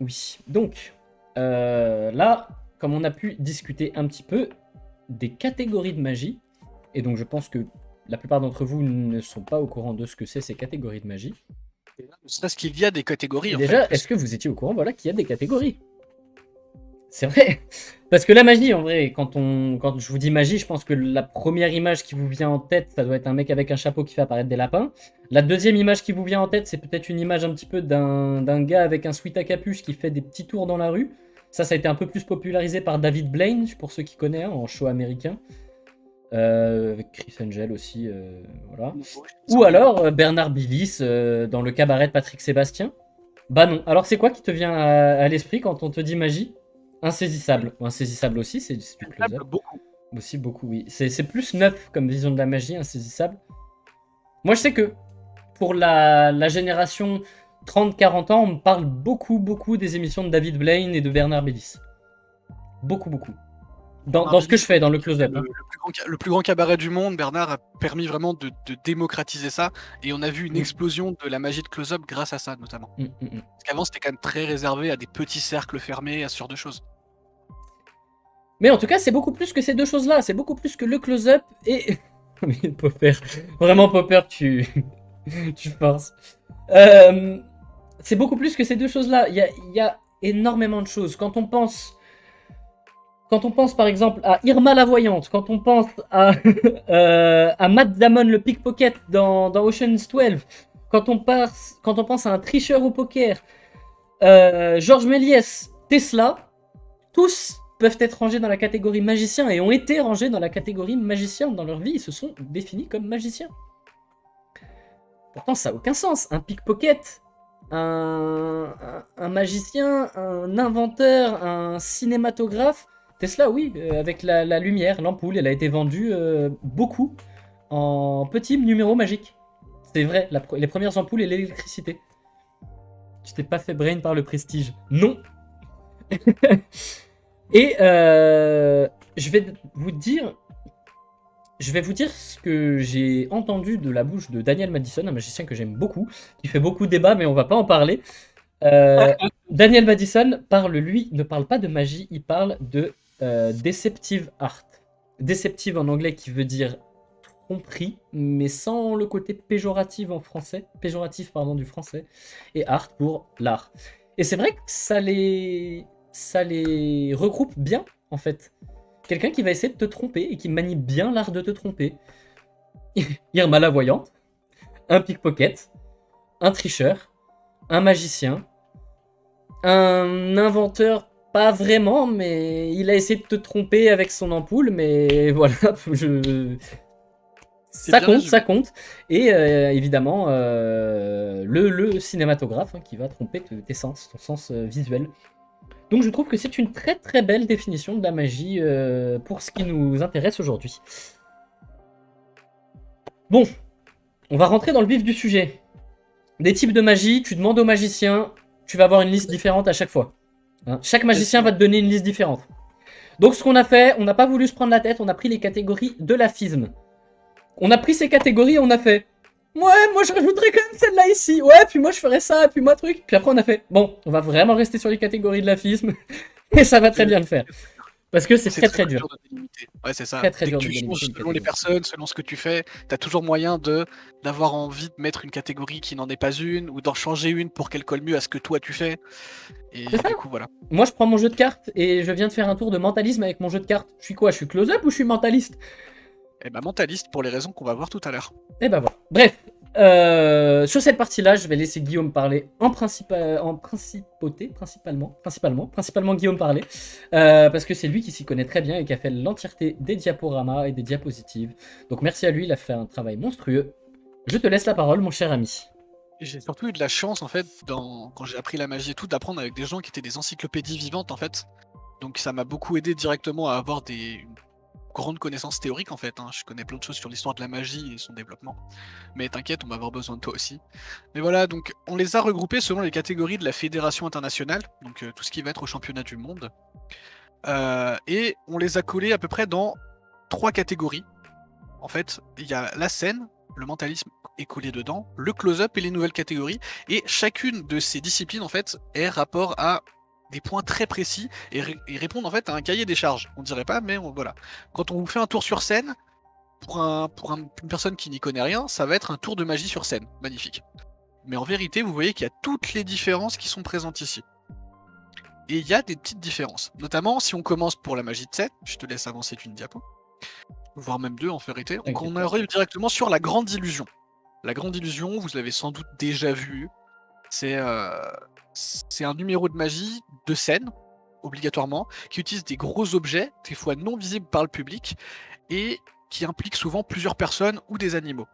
Oui. Donc, là, comme on a pu discuter un petit peu des catégories de magie, et donc je pense que la plupart d'entre vous ne sont pas au courant de ce que c'est ces catégories de magie. C'est parce qu'il y a des catégories. Et en déjà, fait, est-ce que vous étiez au courant qu'il y a des catégories? C'est vrai. Parce que la magie, en vrai, quand je vous dis magie, je pense que la première image qui vous vient en tête, ça doit être un mec avec un chapeau qui fait apparaître des lapins. La deuxième image qui vous vient en tête, c'est peut-être une image un petit peu d'un gars avec un sweat à capuche qui fait des petits tours dans la rue. Ça a été un peu plus popularisé par David Blaine, pour ceux qui connaissent, en show américain. Avec Chris Angel aussi, voilà. Ou alors Bernard Billis dans le cabaret de Patrick Sébastien. Bah non. Alors c'est quoi qui te vient à l'esprit quand on te dit magie? Insaisissable. Ou insaisissable aussi, c'est du close-up. beaucoup. Aussi beaucoup, oui. C'est plus neuf comme vision de la magie, insaisissable. Moi je sais que pour la génération 30-40 ans, on me parle beaucoup des émissions de David Blaine et de Bernard Billis. Beaucoup. Dans ce que je fais, dans le close-up. Hein. Le plus grand cabaret du monde, Bernard a permis vraiment de démocratiser ça. Et on a vu une explosion de la magie de close-up grâce à ça, notamment. Parce qu'avant, c'était quand même très réservé à des petits cercles fermés, à ce genre de choses. Mais en tout cas, c'est beaucoup plus que ces deux choses-là. C'est beaucoup plus que le close-up et... Popper. Vraiment, Popper, tu forces. C'est beaucoup plus que ces deux choses-là. Il y a énormément de choses. Quand on pense par exemple à Irma la voyante, quand on pense à Matt Damon le pickpocket dans Ocean's 12, quand on pense à un tricheur au poker, Georges Méliès, Tesla, tous peuvent être rangés dans la catégorie magicien et ont été rangés dans la catégorie magicien dans leur vie. Ils se sont définis comme magiciens. Pourtant, ça n'a aucun sens. Un pickpocket, un magicien, un inventeur, un cinématographe. Tesla, oui, avec la lumière, l'ampoule, elle a été vendue beaucoup en petits numéros magiques. C'est vrai, les premières ampoules et l'électricité. Tu t'es pas fait brain par le prestige. Non. Et je vais vous dire ce que j'ai entendu de la bouche de Daniel Madison, un magicien que j'aime beaucoup, qui fait beaucoup de débats, mais on va pas en parler. Daniel Madison ne parle pas de magie, il parle de deceptive art. Deceptive en anglais qui veut dire tromperie, mais sans le côté péjoratif du français, et art pour l'art. Et c'est vrai que ça les regroupe bien, en fait. Quelqu'un qui va essayer de te tromper et qui manie bien l'art de te tromper. Irma la voyante, un pickpocket, un tricheur, un magicien, un inventeur, pas vraiment, mais il a essayé de te tromper avec son ampoule, mais voilà, ça compte. Et évidemment, le cinématographe qui va tromper tes sens, ton sens visuel. Donc je trouve que c'est une très très belle définition de la magie pour ce qui nous intéresse aujourd'hui. Bon, on va rentrer dans le vif du sujet. Des types de magie, tu demandes au magicien, tu vas avoir une liste différente à chaque fois. Hein, chaque magicien va te donner une liste différente. Donc ce qu'on a fait, on n'a pas voulu se prendre la tête, on a pris les catégories de la FISM. On a pris ces catégories et on a fait... Ouais, moi je rajouterais quand même celle-là ici. Ouais, puis moi je ferais ça, puis moi truc. Puis après on a fait... Bon, on va vraiment rester sur les catégories de la FISM. Et ça va très bien le faire. Parce que c'est C'est très très dur. de délimiter. Ouais, c'est ça. Très, très Dès dur que de tu délimiter changes une selon les catégorie. personnes, selon ce que tu fais, t'as toujours moyen d'avoir envie de mettre une catégorie qui n'en est pas une, ou d'en changer une pour qu'elle colle mieux à ce que toi tu fais. Et C'est ça. du coup, voilà. Moi, je prends mon jeu de cartes et je viens de faire un tour de mentalisme avec mon jeu de cartes. Je suis quoi? Je suis close-up ou je suis mentaliste? Et bah, mentaliste pour les raisons qu'on va voir tout à l'heure. Et ben voilà. Bref, sur cette partie-là, je vais laisser Guillaume parler en principauté, principalement Guillaume parler, parce que c'est lui qui s'y connaît très bien et qui a fait l'entièreté des diaporamas et des diapositives. Donc merci à lui, il a fait un travail monstrueux. Je te laisse la parole, mon cher ami. J'ai surtout eu de la chance, en fait, quand j'ai appris la magie et tout, d'apprendre avec des gens qui étaient des encyclopédies vivantes, en fait. Donc ça m'a beaucoup aidé directement à avoir une grande connaissance théorique, en fait. Hein. Je connais plein de choses sur l'histoire de la magie et son développement. Mais t'inquiète, on va avoir besoin de toi aussi. Mais voilà, donc on les a regroupés selon les catégories de la Fédération internationale, donc tout ce qui va être au championnat du monde. Et on les a collés à peu près dans 3 catégories. En fait, il y a la scène, le mentalisme est collé dedans, le close-up et les nouvelles catégories. Et chacune de ces disciplines, en fait, est rapport à des points très précis et répondent en fait à un cahier des charges. On dirait pas, mais voilà. Quand on vous fait un tour sur scène, pour une personne qui n'y connaît rien, ça va être un tour de magie sur scène. Magnifique. Mais en vérité, vous voyez qu'il y a toutes les différences qui sont présentes ici. Et il y a des petites différences. Notamment, si on commence pour la magie de scène, je te laisse avancer d'une diapo, voire même 2 en vérité, donc on arrive directement sur la grande illusion. La grande illusion, vous l'avez sans doute déjà vu, c'est un numéro de magie de scène, obligatoirement, qui utilise des gros objets, des fois non visibles par le public, et qui implique souvent plusieurs personnes ou des animaux.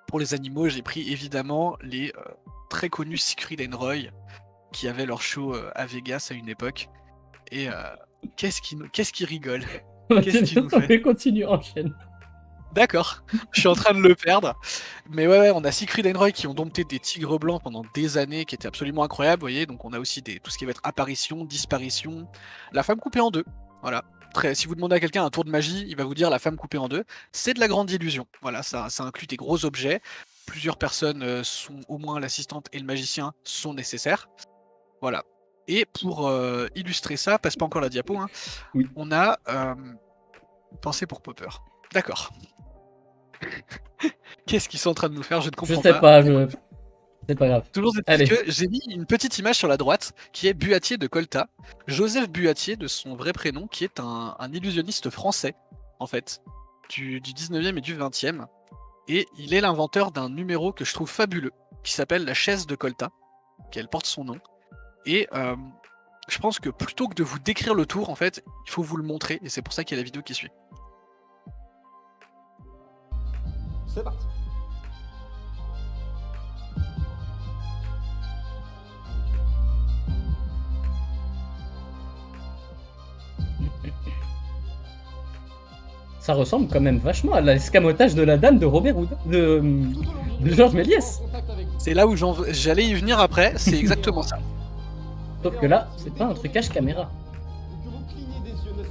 Pour les animaux, j'ai pris évidemment les très connus Siegfried and Roy, qui avaient leur show à Vegas à une époque. Et qu'est-ce qui rigole? Qu'est-ce qu'il nous fait? Continue, enchaîne. D'accord, je suis en train de le perdre. Mais ouais, on a Siegfried and Roy qui ont dompté des tigres blancs pendant des années, qui étaient absolument incroyables, vous voyez. Donc on a aussi tout ce qui va être apparition, disparition, la femme coupée en deux. Voilà. Si vous demandez à quelqu'un un tour de magie, il va vous dire la femme coupée en deux. C'est de la grande illusion. Voilà, ça inclut des gros objets. Plusieurs personnes sont, au moins l'assistante et le magicien, sont nécessaires. Voilà. Et pour illustrer ça, passe pas encore la diapo, hein, oui. On a pensé pour Popper. D'accord. Qu'est-ce qu'ils sont en train de nous faire? Je ne comprends pas. Je sais pas, c'est pas grave. Toujours est-il que j'ai mis une petite image sur la droite qui est Buatier de Colta. Joseph Buatier, de son vrai prénom, qui est un illusionniste français, en fait, du 19e et du 20e. Et il est l'inventeur d'un numéro que je trouve fabuleux, qui s'appelle la chaise de Colta, qui elle porte son nom. Et je pense que plutôt que de vous décrire le tour, en fait, il faut vous le montrer, et c'est pour ça qu'il y a la vidéo qui suit. C'est parti. Ça ressemble quand même vachement à l'escamotage de la dame de Robert Hood, de Georges Méliès. C'est là où j'allais y venir après, c'est exactement ça. Sauf que là, c'est pas un trucage caméra.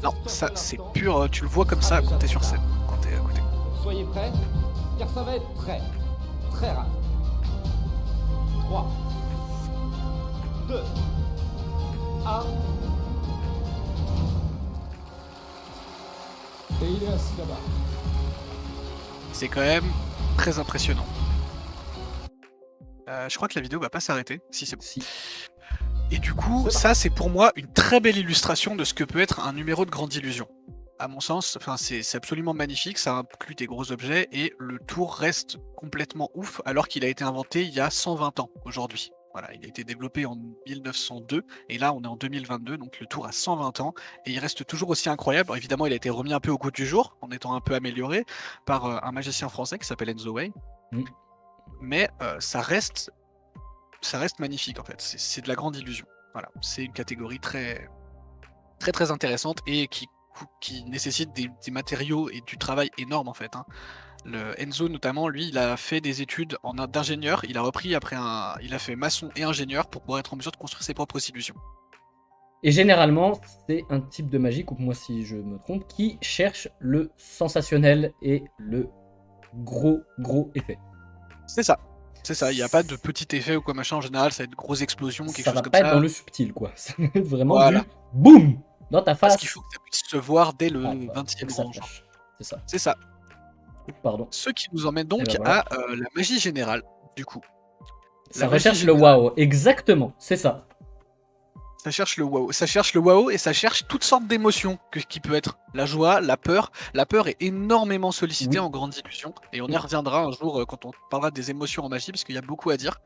Non, ça c'est pur, tu le vois comme ça quand t'es sur scène, quand t'es à côté. Soyez prêts, car ça va être très, très rapide. 3, 2, 1. Et il est assis là-bas. C'est quand même très impressionnant. Je crois que la vidéo va pas s'arrêter, si c'est bon. Si. Et du coup, ça c'est pour moi une très belle illustration de ce que peut être un numéro de grande illusion. À mon sens, c'est absolument magnifique, ça inclut des gros objets et le tour reste complètement ouf alors qu'il a été inventé il y a 120 ans aujourd'hui. Voilà, il a été développé en 1902 et là on est en 2022, donc le tour a 120 ans et il reste toujours aussi incroyable. Alors, évidemment, il a été remis un peu au goût du jour en étant un peu amélioré par un magicien français qui s'appelle Enzo Way. Mais ça reste magnifique en fait, c'est de la grande illusion. Voilà, c'est une catégorie très très très intéressante et qui nécessite des matériaux et du travail énorme en fait. Hein. Le Enzo notamment, lui, il a fait des études d'ingénieur, il a repris après il a fait maçon et ingénieur pour pouvoir être en mesure de construire ses propres illusions. Et généralement, c'est un type de magie, coupe-moi si je me trompe, qui cherche le sensationnel et le gros effet. C'est ça, il n'y a pas de petit effet ou quoi machin, en général ça va être de grosses explosions, quelque chose comme ça. Ça va pas être dans le subtil quoi, ça va être vraiment voilà. du BOUM. Dans ta Parce face. qu'il faut que ça puisse se voir dès le Ah, bah, 20e que ça rang. genre. flash. C'est ça. C'est ça. Pardon. Ce qui nous emmène donc Eh ben voilà. à la magie générale, du coup. Ça magie recherche le générale. wow. Exactement, c'est ça. Ça cherche le wow. Ça cherche le wow et ça cherche toutes sortes d'émotions qui peut être la joie, la peur. La peur est énormément sollicitée Oui. en grande illusion et on y Oui. reviendra un jour quand on parlera des émotions en magie parce qu'il y a beaucoup à dire.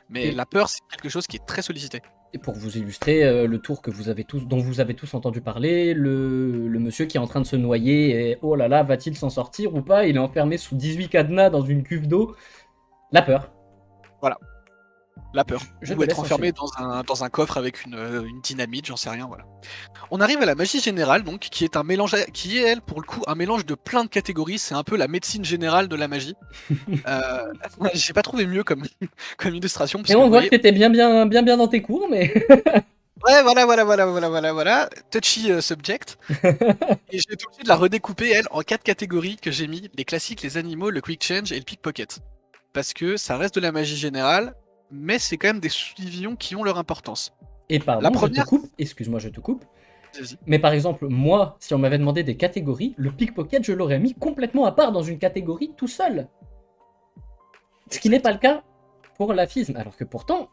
Mais Et- la peur, c'est quelque chose qui est très sollicité. Et pour vous illustrer le tour que vous avez tous, dont vous avez tous entendu parler, le monsieur qui est en train de se noyer, et oh là là, va-t-il s'en sortir ou pas? Il est enfermé sous 18 cadenas dans une cuve d'eau. La peur. La peur. Je Ou te être laisse enfermé dans un coffre avec une dynamite, j'en sais rien, voilà. On arrive à la magie générale, donc, qui est un mélange, qui est elle, pour le coup, un mélange de plein de catégories. C'est un peu la médecine générale de la magie. J'ai pas trouvé mieux comme, comme illustration. Parce Et que, on vous voit voyez- que t'étais bien dans tes cours, mais... Ouais, voilà. Touchy subject. Et j'ai été obligé de la redécouper, elle, en 4 catégories que j'ai mis: les classiques, les animaux, le quick change et le pickpocket. Parce que ça reste de la magie générale, mais c'est quand même des sous-divisions qui ont leur importance. Et pardon, La je te première- coupe, excuse-moi, je te coupe. Vas-y. Mais par exemple, moi, si on m'avait demandé des catégories, le pickpocket, je l'aurais mis complètement à part dans une catégorie tout seul. Ce qui n'est pas le cas pour l'aphisme. Alors que pourtant,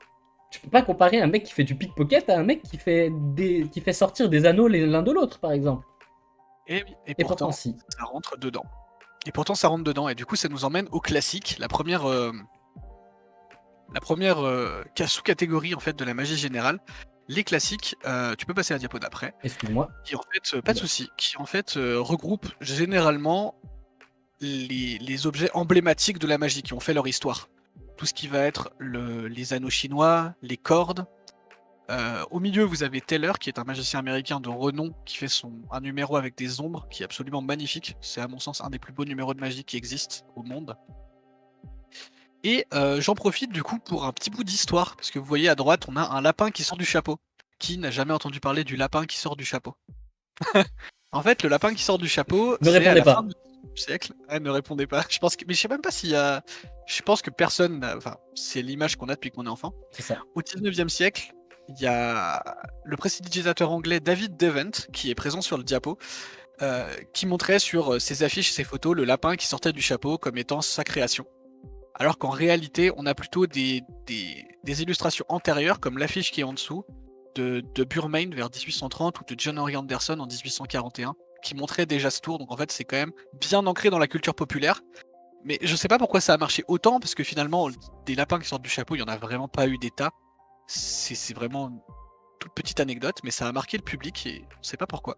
tu peux pas comparer un mec qui fait du pickpocket à un mec qui fait sortir des anneaux l'un de l'autre, par exemple. Et oui, et Et pourtant, pourtant, si. ça rentre dedans. Et du coup, ça nous emmène au classique, la première sous-catégorie en fait de la magie générale. Les classiques, tu peux passer à la diapo d'après, Excuse-moi. qui en fait, pas de souci, qui en fait regroupe généralement les objets emblématiques de la magie qui ont fait leur histoire. Tout ce qui va être les anneaux chinois, les cordes. Au milieu, vous avez Taylor, qui est un magicien américain de renom, qui fait un numéro avec des ombres, qui est absolument magnifique. C'est à mon sens un des plus beaux numéros de magie qui existent au monde. Et j'en profite du coup pour un petit bout d'histoire, parce que vous voyez à droite, on a un lapin qui sort du chapeau. Qui n'a jamais entendu parler du lapin qui sort du chapeau? En fait, le lapin qui sort du chapeau, Ne c'est à répondez la pas. fin du siècle. Ouais, ne répondez pas. Mais je sais même pas s'il y a. Je pense que personne. Enfin, c'est l'image qu'on a depuis qu'on est enfant. C'est ça. Au 19e siècle, il y a le prestidigitateur anglais David Devent qui est présent sur le diapo, qui montrait sur ses affiches et ses photos le lapin qui sortait du chapeau comme étant sa création. Alors qu'en réalité, on a plutôt des illustrations antérieures, comme l'affiche qui est en dessous, de Burmain vers 1830 ou de John Henry Anderson en 1841, qui montrait déjà ce tour. Donc en fait, c'est quand même bien ancré dans la culture populaire. Mais je sais pas pourquoi ça a marché autant, parce que finalement, des lapins qui sortent du chapeau, il y en a vraiment pas eu des tas. C'est vraiment une toute petite anecdote, mais ça a marqué le public et on sait pas pourquoi.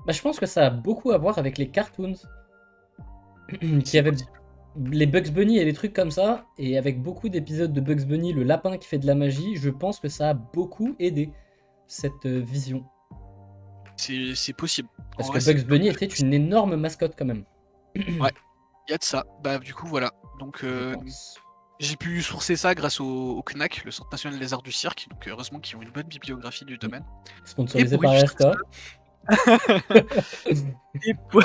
Bah, je pense que ça a beaucoup à voir avec les cartoons. Qui avaient les Bugs Bunny et les trucs comme ça. Et avec beaucoup d'épisodes de Bugs Bunny, le lapin qui fait de la magie, je pense que ça a beaucoup aidé cette vision. C'est possible. Parce En que vrai, Bugs c'est Bunny possible. était une énorme mascotte quand même. Il y a de ça. Bah du coup voilà. Donc Je pense. j'ai pu sourcer ça grâce au CNAC, le Centre National des Arts du Cirque. Donc heureusement qu'ils ont une bonne bibliographie du domaine. Sponsorisé pour par illustrer RK. Et pour-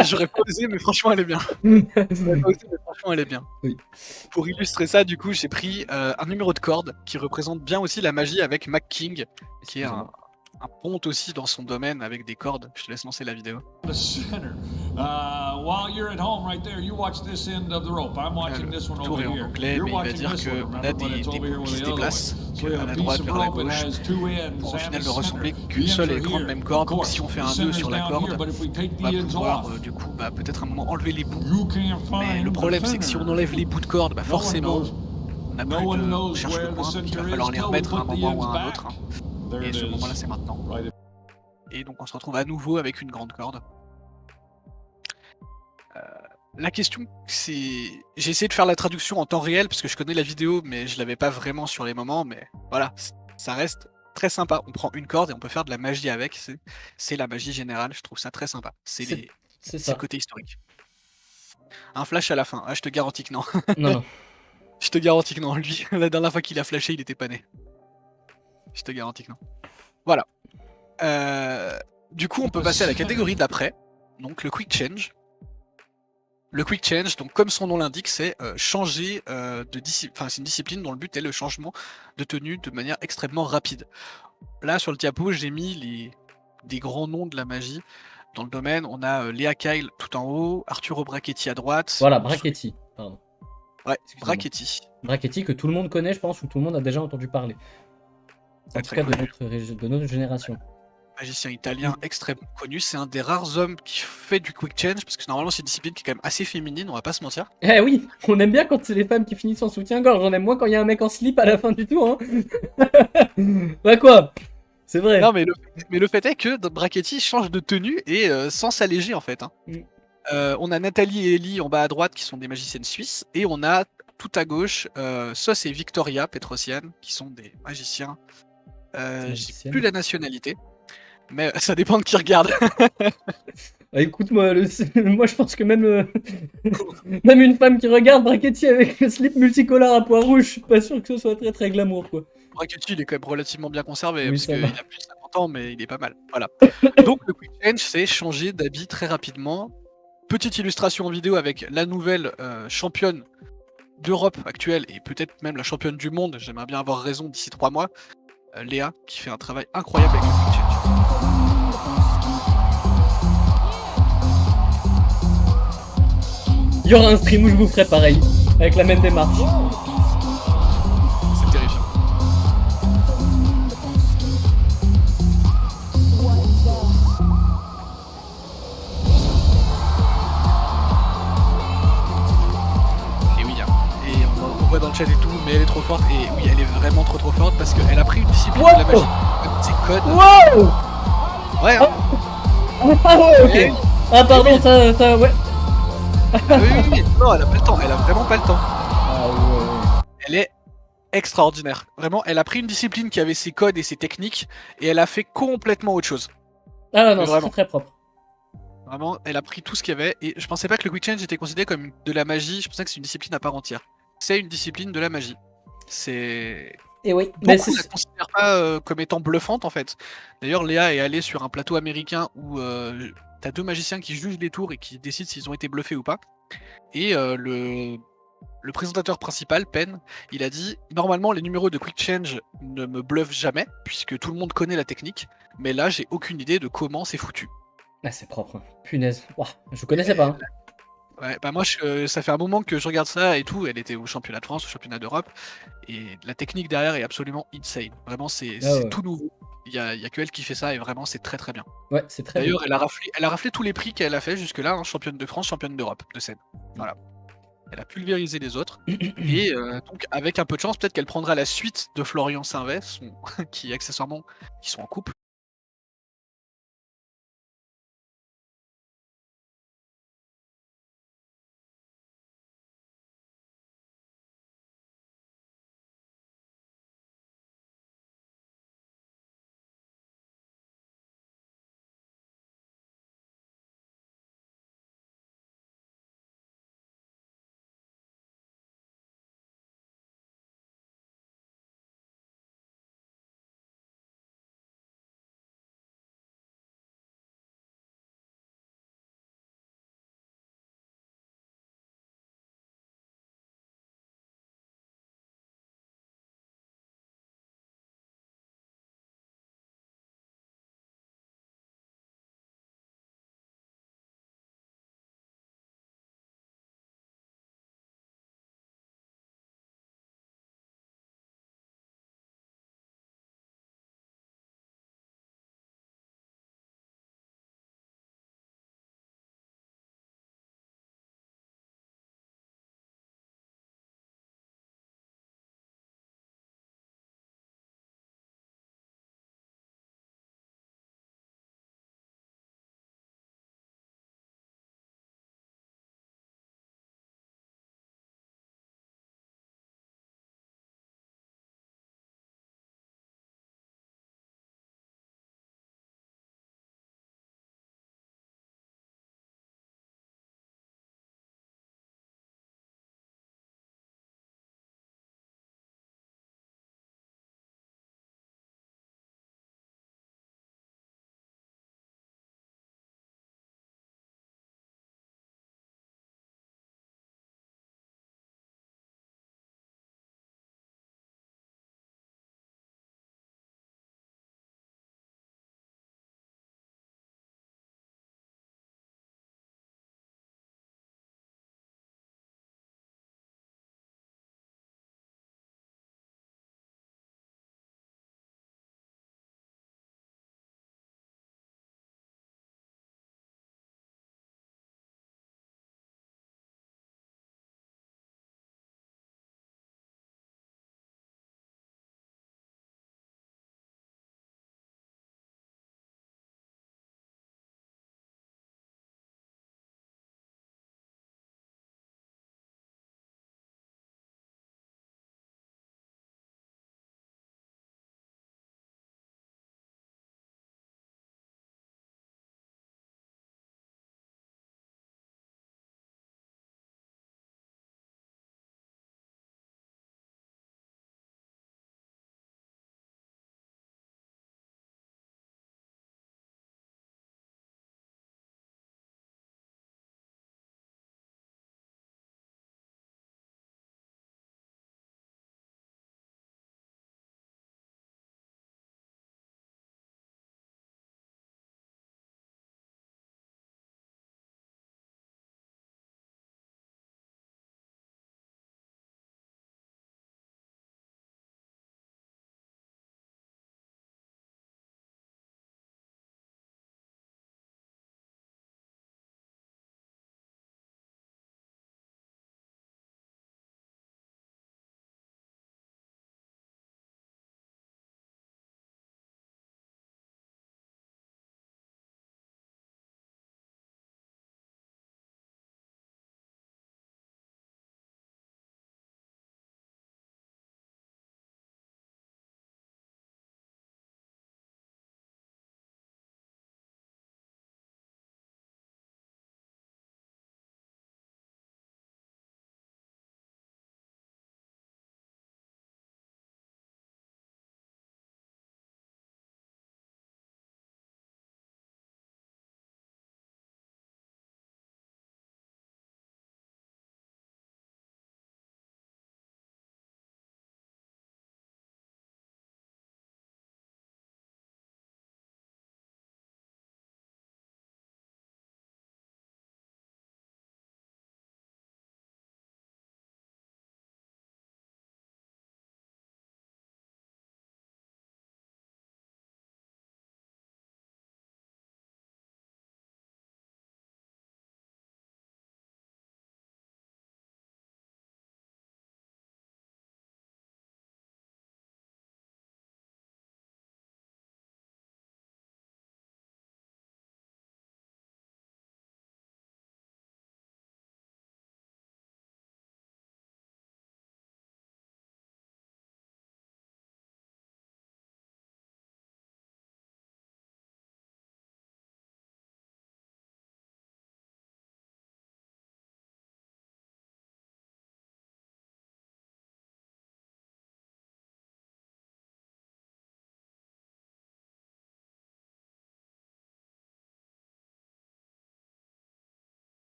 J'aurais pas osé, mais franchement elle est bien. J'aurais pas osé, mais franchement elle est bien. Oui. Pour illustrer ça, du coup, j'ai pris un numéro de corde qui représente bien aussi la magie avec Mac King, qui est un ponte aussi dans son domaine avec des cordes. Je te laisse lancer la vidéo. The center. While you're at home right there, you watch this end of the rope. I'm watching Le this one tour over est en here. anglais, You're mais il va watching dire this one, qu'on a remember, but des it's over here bouts qui with se the other déplacent, one. So que we à have la a droite piece of vers la rope, it gauche, has two ends pour au and final a ne ressembler center. qu'une The seule et ends are grande here. même corde. Of Donc course, si on fait the un nœud center's sur la down corde, here, but if we take on va the ends pouvoir off, du coup peut-être à un moment enlever les bouts. you can't Mais find le the problème c'est que si on center. enlève les bouts de corde, bah No one forcément knows. on n'a No plus one de... knows On cherche where le the point, puis il va center falloir is les till we remettre à un put the moment ou ends à un back. autre. There Et it ce is. moment-là c'est maintenant. Right. Et donc on se retrouve à nouveau avec une grande corde. La question, c'est... J'ai essayé de faire la traduction en temps réel parce que je connais la vidéo, mais je l'avais pas vraiment sur les moments. Mais voilà, ça reste très sympa. On prend une corde et on peut faire de la magie avec. C'est la magie générale, je trouve ça très sympa. C'est C'est ça. le côté historique. Un flash à la fin. Ah, je te garantis que non. Non, non. Je te garantis que non. Lui, la dernière fois qu'il a flashé, il était pas né. Je te garantis que non. Voilà. Du coup, on peut passer à la catégorie d'après. Donc le quick change. Le quick change, donc comme son nom l'indique, c'est changer de discipline. Enfin, c'est une discipline dont le but est le changement de tenue de manière extrêmement rapide. Là, sur le diapo, j'ai mis des grands noms de la magie dans le domaine. On a Léa Kyle tout en haut, Arturo Brachetti à droite. Voilà, Brachetti, pardon. Ouais, Excusez-moi. Brachetti. Brachetti que tout le monde connaît, je pense, ou tout le monde a déjà entendu parler. En Très, tout très cas, connu. de notre génération. Magicien italien extrêmement connu. C'est un des rares hommes qui fait du quick change, parce que normalement c'est une discipline qui est quand même assez féminine, on va pas se mentir. Eh oui, on aime bien quand c'est les femmes qui finissent en soutien-gorge. On aime moins quand il y a un mec en slip à la fin du tour. Hein. Bah quoi? C'est vrai. Non, mais le fait est que Brachetti change de tenue et sans s'alléger en fait. Hein. Mm. On a Nathalie et Ellie en bas à droite qui sont des magiciennes suisses, et on a tout à gauche Sos et Victoria Petrosian qui sont des magiciens. Je sais plus la nationalité, mais ça dépend de qui regarde. Ah, écoute, moi, moi je pense que même, même une femme qui regarde Brachetti avec le slip multicolore à pois rouge, je suis pas sûr que ce soit très très glamour quoi. Brachetti, il est quand même relativement bien conservé, Oui, parce ça qu'il va. a plus de 50 ans, mais il est pas mal. Voilà. Donc le quick change, c'est changer d'habit très rapidement. Petite illustration en vidéo avec la nouvelle championne d'Europe actuelle, et peut-être même la championne du monde, j'aimerais bien avoir raison d'ici 3 mois, Léa, qui fait un travail incroyable avec le quick change. Il y aura un stream où je vous ferai pareil, avec la même démarche. C'est terrifiant. Et oui, hein. Et on voit dans le chat et tout, mais elle est trop forte, et oui, elle est vraiment trop forte, parce qu'elle a pris une discipline de la magie. C'est code. Wow. Ouais, hein. Ah ouais, ok. Et- Ah pardon, ça, ouais. oui, oui, oui. Non, elle a pas le temps, elle a vraiment pas le temps. Ah ouais. Elle est extraordinaire. Vraiment, elle a pris une discipline qui avait ses codes et ses techniques, et elle a fait complètement autre chose. Ah non, Mais c'est vraiment. très propre. Vraiment, elle a pris tout ce qu'il y avait, et je pensais pas que le quick change était considéré comme de la magie, je pensais que c'est une discipline à part entière. C'est une discipline de la magie. C'est... Et oui, mais Beaucoup ne la considèrent pas comme étant bluffante en fait. D'ailleurs, Léa est allée sur un plateau américain où t'as 2 magiciens qui jugent les tours et qui décident s'ils ont été bluffés ou pas. Et le présentateur principal, Penn, il a dit normalement les numéros de Quick Change ne me bluffent jamais puisque tout le monde connaît la technique, mais là j'ai aucune idée de comment c'est foutu. Ah, c'est propre. Punaise. Ouah, je connaissais pas. Hein. Ouais, bah moi ça fait un moment que je regarde ça et tout. Elle était au championnat de France, au championnat d'Europe, et la technique derrière est absolument insane. Vraiment, c'est ouais. tout nouveau. Il y a que elle qui fait ça et vraiment c'est très très bien. Ouais, c'est très bien. D'ailleurs, elle a raflé tous les prix qu'elle a fait jusque-là, hein, championne de France, championne d'Europe de scène. Voilà. Elle a pulvérisé les autres. Et donc, avec un peu de chance, peut-être qu'elle prendra la suite de Florian Sainvet, qui accessoirement, qui sont en couple.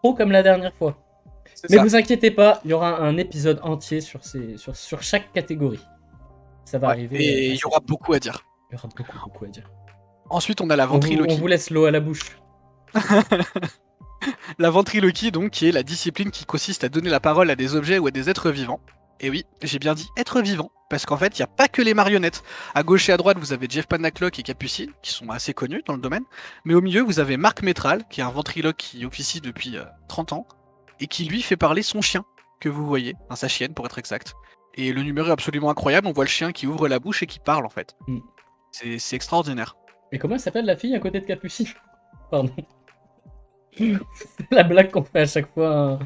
pro comme la dernière fois. C'est Mais ça. vous inquiétez pas, il y aura un épisode entier sur chaque catégorie. Ça va Ouais, arriver. et il y aura beaucoup à dire. Il y aura beaucoup à dire. Ensuite, on a la On ventriloquie. vous laisse l'eau à la bouche. La ventriloquie, donc, qui est la discipline qui consiste à donner la parole à des objets ou à des êtres vivants. Et oui, j'ai bien dit êtres vivants, parce qu'en fait, il n'y a pas que les marionnettes. À gauche et à droite, vous avez Jeff Panaclock et Capucine, qui sont assez connus dans le domaine. Mais au milieu, vous avez Marc Métral, qui est un ventriloque qui officie depuis 30 ans, et qui lui fait parler son chien, que vous voyez, enfin, sa chienne pour être exact. Et le numéro est absolument incroyable, on voit le chien qui ouvre la bouche et qui parle en fait. Mm. C'est extraordinaire. Et comment elle s'appelle la fille à côté de Capucine? Pardon. C'est la blague qu'on fait à chaque fois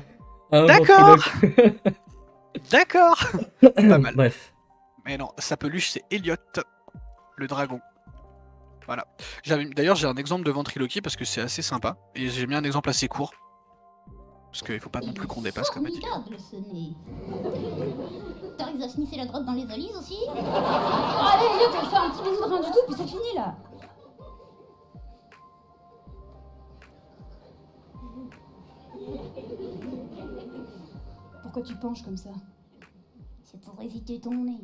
à un D'accord. ventriloque. D'accord. Pas mal. Bref. Mais non, sa peluche c'est Elliot, le dragon. Voilà. D'ailleurs j'ai un exemple de ventriloquie parce que c'est assez sympa. Et j'ai mis un exemple assez court. Parce qu'il faut pas non plus qu'on dépasse comme elle dit. Formidable, ce nez. T'arrives à sniffer la drogue dans les valises aussi? Allez, Elliot, on fait un petit bisou de rien du tout, puis c'est fini là. Pourquoi tu penches comme ça? C'est pour éviter ton nez.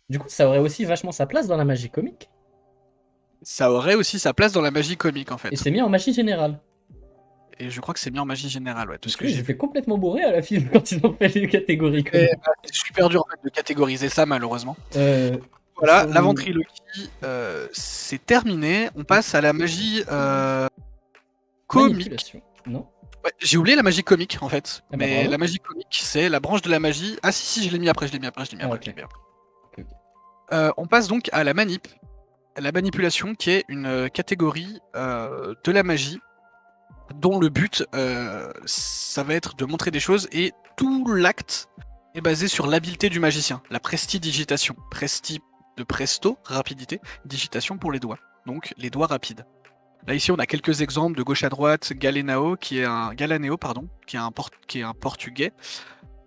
Du coup, ça aurait aussi vachement sa place dans la magie comique. Ça aurait aussi sa place dans la magie comique en fait. Et c'est mis en magie générale. Et je crois que c'est mis en magie générale, ouais. Tout ce que J'ai j'ai fait vu. complètement bourré à la film quand ils ont fait les catégories. Et, c'est super dur en fait, de catégoriser ça malheureusement. Euh, Voilà, Sur- la ventriloquie, c'est terminé. On passe à la magie comique. manipulation. Non. Ouais, j'ai oublié la magie comique en fait. Ah bah Mais bravo. la magie comique, c'est la branche de la magie. Ah si, je l'ai mis après, je l'ai mis après. Ah, ok. je l'ai mis après. Ok. On passe donc à la manip. La manipulation qui est une catégorie de la magie dont le but, ça va être de montrer des choses et tout l'acte est basé sur l'habileté du magicien. La prestidigitation. Presti de presto, rapidité, digitation pour les doigts. Donc les doigts rapides. Là ici on a quelques exemples de gauche à droite. Galaneo qui est un portugais.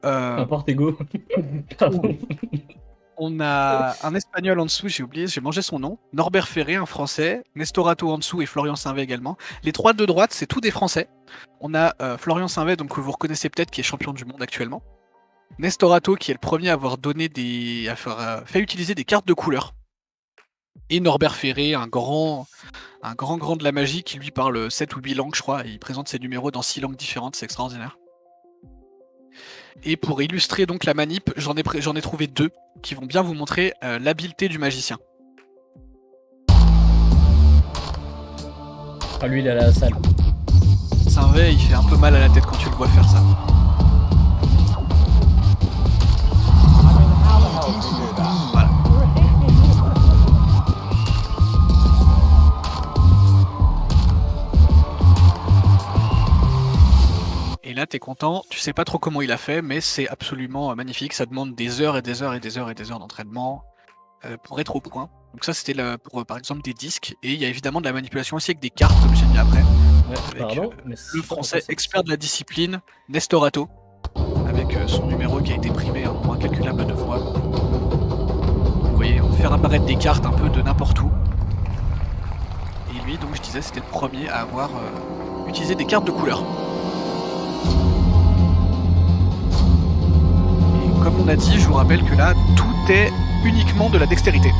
Un porte-égo. Pardon. On a un espagnol en dessous, j'ai oublié, j'ai mangé son nom. Norbert Ferré, un français. Nestorato en dessous et Florian Sainvet également. Les trois de droite, c'est tous des français. On a Florian Sainvet, donc que vous reconnaissez peut-être, qui est champion du monde actuellement. Nestorato, qui est le premier à avoir donné fait utiliser des cartes de couleur. Et Norbert Ferré, un grand de la magie qui lui parle 7 ou 8 langues, je crois. Et il présente ses numéros dans 6 langues différentes, c'est extraordinaire. Et pour illustrer donc la manip, j'en ai trouvé deux qui vont bien vous montrer l'habileté du magicien. Ah, lui, il est à la salle. Sainvet, il fait un peu mal à la tête quand tu le vois faire ça. Voilà. Et là, t'es content, tu sais pas trop comment il a fait, mais c'est absolument magnifique. Ça demande des heures et des heures et des heures et des heures d'entraînement pour être au point. Donc ça, c'était pour par exemple des disques. Et il y a évidemment de la manipulation aussi avec des cartes, comme j'ai mis après. Ouais, Avec, pardon, mais Le français expert de la discipline, Nestorato, avec son numéro qui a été primé un nombre incalculable de fois. Vous voyez, on fait apparaître des cartes un peu de n'importe où. Et lui, donc je disais, c'était le premier à avoir utilisé des cartes de couleur. Et comme on a dit, je vous rappelle que là, tout est uniquement de la dextérité.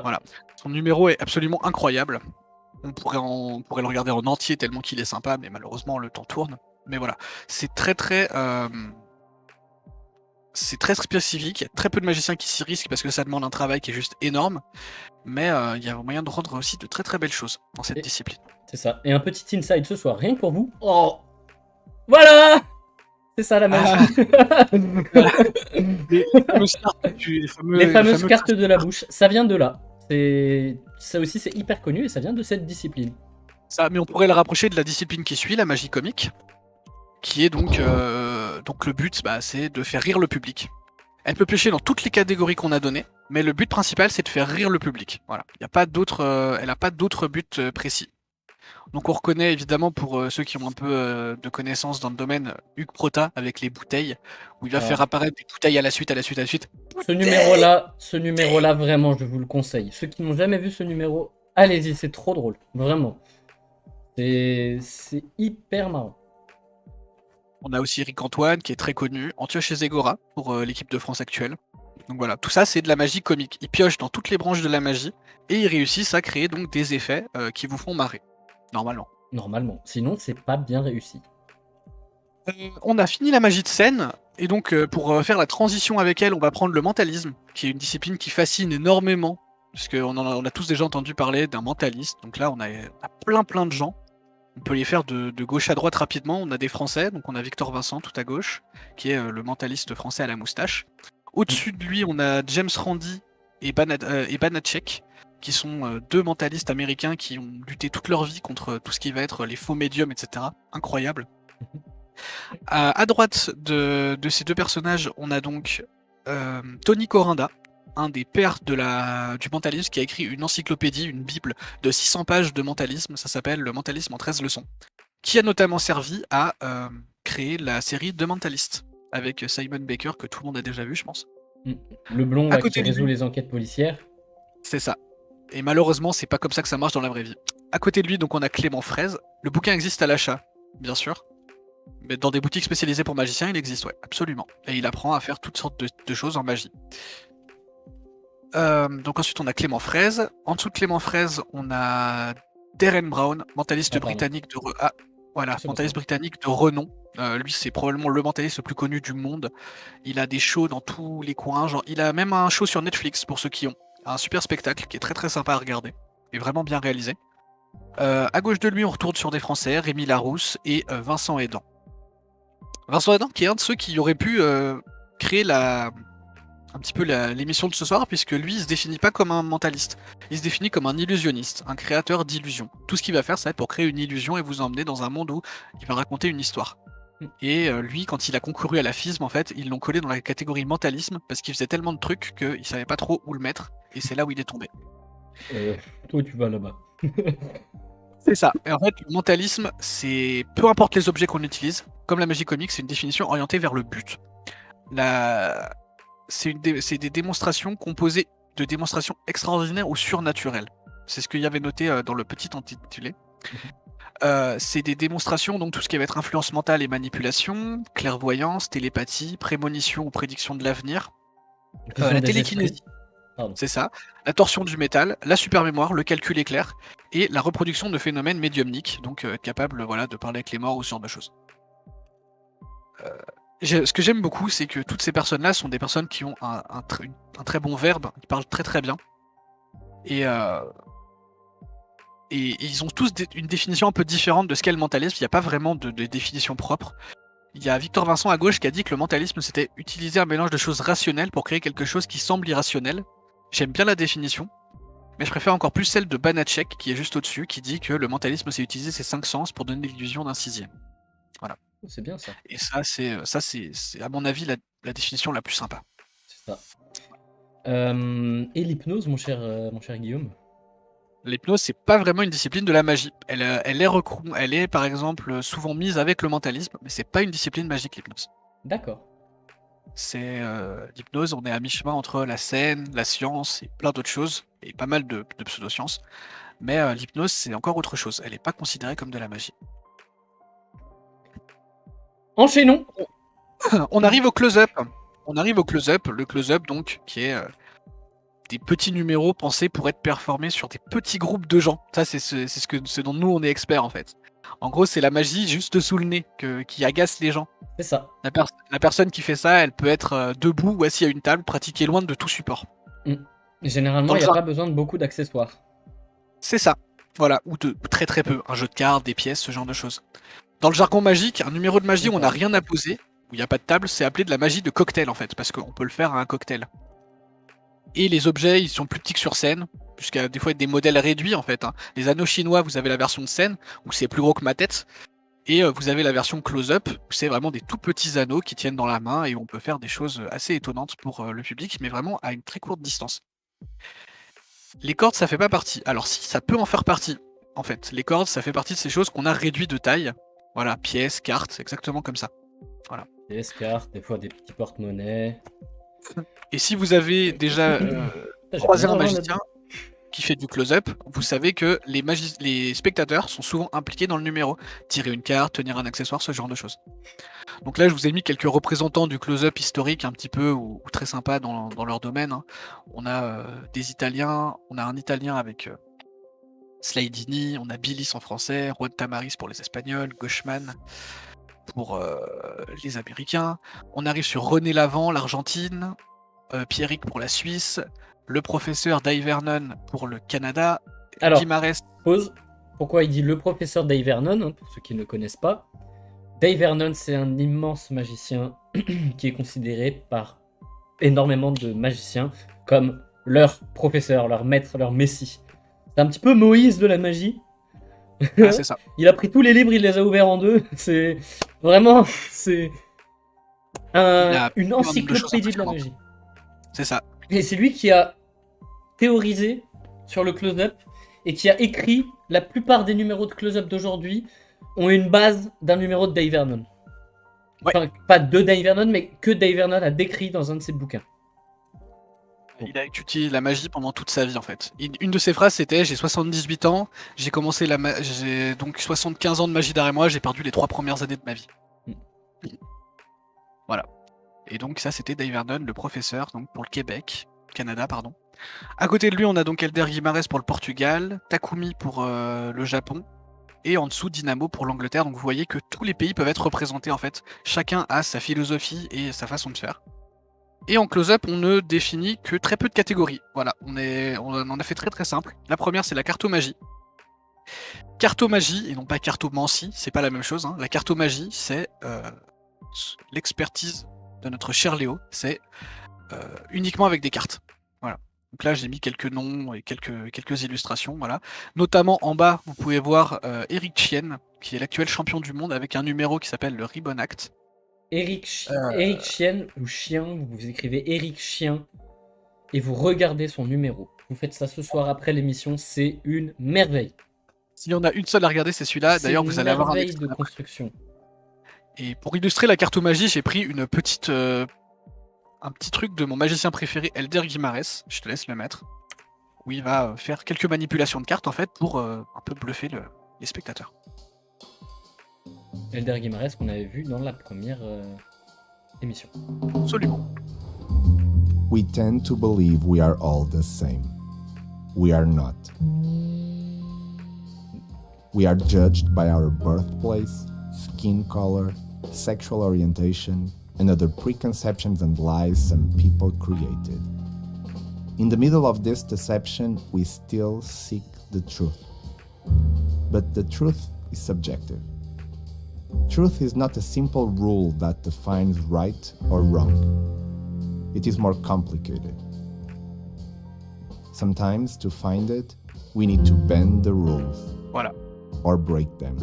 Voilà. Son numéro est absolument incroyable. On pourrait le regarder en entier tellement qu'il est sympa, mais malheureusement le temps tourne. Mais voilà, c'est très spécifique. Il y a très peu de magiciens qui s'y risquent parce que ça demande un travail qui est juste énorme. Mais il y a moyen de rendre aussi de très très belles choses dans cette discipline. C'est ça. Et un petit inside ce soir, rien que pour vous. Oh, voilà. C'est ça la magie. Les fameuses cartes, Les fameuses cartes de la bouche, ça vient de là. Ça aussi, c'est hyper connu et ça vient de cette discipline. Ça, mais on pourrait le rapprocher de la discipline qui suit, la magie comique, qui est donc le but, c'est de faire rire le public. Elle peut piocher dans toutes les catégories qu'on a données, mais le but principal, c'est de faire rire le public. Voilà, il y a pas d'autre, elle n'a pas d'autre but précis. Donc on reconnaît évidemment pour ceux qui ont un peu de connaissances dans le domaine, Hugues Prota avec les bouteilles, où il va Alors. faire apparaître des bouteilles à la suite, à la suite, à la suite. Ce numéro-là, vraiment, je vous le conseille. Ceux qui n'ont jamais vu ce numéro, allez-y, c'est trop drôle, vraiment. C'est hyper marrant. On a aussi Eric Antoine qui est très connu, Antioche Ezegora pour l'équipe de France actuelle. Donc voilà, tout ça c'est de la magie comique. Ils piochent dans toutes les branches de la magie et ils réussissent à créer donc des effets qui vous font marrer, normalement. Normalement, sinon c'est pas bien réussi. On a fini la magie de scène et donc pour faire la transition avec elle, on va prendre le mentalisme, qui est une discipline qui fascine énormément, puisqu'on on a tous déjà entendu parler d'un mentaliste. Donc là on a plein de gens. On peut les faire de gauche à droite rapidement. On a des Français, donc on a Victor Vincent tout à gauche, qui est le mentaliste français à la moustache. Au-dessus de lui, on a James Randi et Banachek, qui sont deux mentalistes américains qui ont lutté toute leur vie contre tout ce qui va être les faux médiums, etc. Incroyable. À droite de ces deux personnages, on a donc Tony Corinda, un des pères du mentalisme, qui a écrit une encyclopédie, une bible de 600 pages de mentalisme. Ça s'appelle Le mentalisme en 13 leçons, qui a notamment servi à créer la série The Mentalist avec Simon Baker, que tout le monde a déjà vu, je pense. Le blond À là, côté qui de résout lui. les enquêtes policières. C'est ça. Et malheureusement, c'est pas comme ça que ça marche dans la vraie vie. À côté de lui, donc, on a Clément Fraise. Le bouquin existe à l'achat, bien sûr. Mais dans des boutiques spécialisées pour magiciens, il existe, ouais, absolument. Et il apprend à faire toutes sortes de choses en magie. Donc ensuite, on a Clément Fraise. En dessous de Clément Fraise, on a Darren Brown, mentaliste britannique de mentaliste britannique de renom. Lui, c'est probablement le mentaliste le plus connu du monde. Il a des shows dans tous les coins. Genre, il a même un show sur Netflix pour ceux qui ont. Un super spectacle qui est très très sympa à regarder. Et vraiment bien réalisé. À gauche de lui, on retourne sur des Français, Rémi Larousse et Vincent Aidant. Vincent Aidant qui est un de ceux qui aurait pu créer un petit peu l'émission de ce soir, puisque lui, il se définit pas comme un mentaliste. Il se définit comme un illusionniste, un créateur d'illusions. Tout ce qu'il va faire, ça va être pour créer une illusion et vous emmener dans un monde où il va raconter une histoire. Et lui, quand il a concouru à la FISM, en fait, ils l'ont collé dans la catégorie mentalisme parce qu'il faisait tellement de trucs qu'il savait pas trop où le mettre, et c'est là où il est tombé. Toi, tu vas là-bas. C'est ça. Et en fait, le mentalisme, c'est peu importe les objets qu'on utilise, comme la magie comique, c'est une définition orientée vers le but. C'est des démonstrations composées de démonstrations extraordinaires ou surnaturelles. C'est ce qu'il y avait noté dans le petit intitulé. C'est des démonstrations, donc tout ce qui va être influence mentale et manipulation, clairvoyance, télépathie, prémonition ou prédiction de l'avenir, la télékinésie. C'est ça, la torsion du métal, la supermémoire, le calcul éclair et la reproduction de phénomènes médiumniques, donc être capable de parler avec les morts ou ce genre de choses. Ce que j'aime beaucoup, c'est que toutes ces personnes-là sont des personnes qui ont un très bon verbe, qui parlent très très bien. Et ils ont tous une définition un peu différente de ce qu'est le mentalisme. Il n'y a pas vraiment de définition propre. Il y a Victor Vincent à gauche qui a dit que le mentalisme, c'était utiliser un mélange de choses rationnelles pour créer quelque chose qui semble irrationnel. J'aime bien la définition, mais je préfère encore plus celle de Banachek, qui est juste au-dessus, qui dit que le mentalisme, c'est utiliser ses 5 sens pour donner l'illusion d'un sixième. Voilà. C'est bien ça. Et ça, c'est à mon avis la définition la plus sympa. C'est ça. Et l'hypnose, mon cher Guillaume? L'hypnose, c'est pas vraiment une discipline de la magie. Elle est par exemple souvent mise avec le mentalisme, mais c'est pas une discipline magique, l'hypnose. D'accord. C'est l'hypnose, on est à mi-chemin entre la scène, la science et plein d'autres choses, et pas mal de pseudosciences. Mais l'hypnose, c'est encore autre chose. Elle n'est pas considérée comme de la magie. Enchaînons. On arrive au close-up. Le close-up, donc, qui est des petits numéros pensés pour être performés sur des petits groupes de gens. Ça, c'est ce dont nous, on est experts, en fait. En gros, c'est la magie juste sous le nez qui agace les gens. C'est ça. La personne qui fait ça, elle peut être debout ou assise à une table, pratiquer loin de tout support. Généralement, il n'y a pas besoin de beaucoup d'accessoires. C'est ça. Voilà, ou de très très peu. Un jeu de cartes, des pièces, ce genre de choses. Dans le jargon magique, un numéro de magie où on n'a rien à poser, où il n'y a pas de table, c'est appelé de la magie de cocktail en fait, parce qu'on peut le faire à un cocktail. Et les objets, ils sont plus petits que sur scène, jusqu'à des fois être des modèles réduits en fait. Les anneaux chinois, vous avez la version de scène, où c'est plus gros que ma tête, et vous avez la version close-up, où c'est vraiment des tout petits anneaux qui tiennent dans la main, et où on peut faire des choses assez étonnantes pour le public, mais vraiment à une très courte distance. Les cordes, ça fait pas partie. Alors si, ça peut en faire partie. en fait. Les cordes, ça fait partie de ces choses qu'on a réduit de taille. Voilà, pièces, cartes, exactement comme ça. Des cartes, des fois des petits porte-monnaies. Et si vous avez déjà J'ai croisé rien un à voir magicien qui fait du close-up, vous savez que les spectateurs sont souvent impliqués dans le numéro. Tirer une carte, tenir un accessoire, ce genre de choses. Donc là, je vous ai mis quelques représentants du close-up historique un petit peu ou très sympa dans leur domaine. Hein. On a des Italiens, on a un Italien avec Slidini, on a Billis en français, Juan Tamaris pour les Espagnols, Gauchman pour les Américains. On arrive sur René Lavant, l'Argentine, Pierrick pour la Suisse, le professeur Dave Vernon pour le Canada, Alors, Guimarães. pause. Pourquoi il dit le professeur Dave Vernon, hein, pour ceux qui ne le connaissent pas. Dave Vernon, c'est un immense magicien qui est considéré par énormément de magiciens comme leur professeur, leur maître, leur messie. C'est un petit peu Moïse de la magie. Ah, c'est ça. Il a pris tous les livres, il les a ouverts en deux. C'est vraiment, c'est a une plein de choses encyclopédie de la impressionnantes. magie. C'est ça. Et c'est lui qui a théorisé sur le close-up et qui a écrit la plupart des numéros de close-up d'aujourd'hui ont une base d'un numéro de Dave Vernon. Ouais. Enfin, pas de Dave Vernon, mais que Dave Vernon a décrit dans un de ses bouquins. Il a étudié la magie pendant toute sa vie en fait. Une de ses phrases c'était j'ai 78 ans, j'ai commencé j'ai donc 75 ans de magie derrière moi, j'ai perdu les 3 premières années de ma vie. Voilà. Et donc ça c'était Dave Vernon, le professeur, donc pour le Canada pardon. À côté de lui on a donc Elder Guimarães pour le Portugal, Takumi pour le Japon, et en dessous Dynamo pour l'Angleterre. Donc vous voyez que tous les pays peuvent être représentés en fait. Chacun a sa philosophie et sa façon de faire. Et en close-up, on ne définit que très peu de catégories. Voilà, on en a fait très très simple. La première, c'est la cartomagie. Cartomagie, et non pas cartomancie, c'est pas la même chose. Hein. La cartomagie, c'est l'expertise de notre cher Léo. C'est uniquement avec des cartes. Voilà. Donc là, j'ai mis quelques noms et quelques illustrations. Voilà. Notamment en bas, vous pouvez voir Eric Chien, qui est l'actuel champion du monde, avec un numéro qui s'appelle le Ribbon Act. Eric Chien, ou Chien, vous écrivez Eric Chien et vous regardez son numéro. Vous faites ça ce soir après l'émission, c'est une merveille. S'il y en a une seule à regarder, c'est celui-là. D'ailleurs, vous allez avoir un merveille extrait de après. construction. Et pour illustrer la cartomagie, j'ai pris un petit truc de mon magicien préféré, Elder Guimarães. Je te laisse le mettre. Où il va faire quelques manipulations de cartes en fait pour un peu bluffer les spectateurs. Elder Guimarães qu'on avait vu dans la première émission. Absolument. We tend to believe we are all the same. We are not. We are judged by our birthplace, skin color, sexual orientation, and other preconceptions and lies some people created. In the middle of this deception, we still seek the truth. But the truth is subjective. Truth is not a simple rule that defines right or wrong. It is more complicated. Sometimes, to find it, we need to bend the rules. Voilà. Or break them.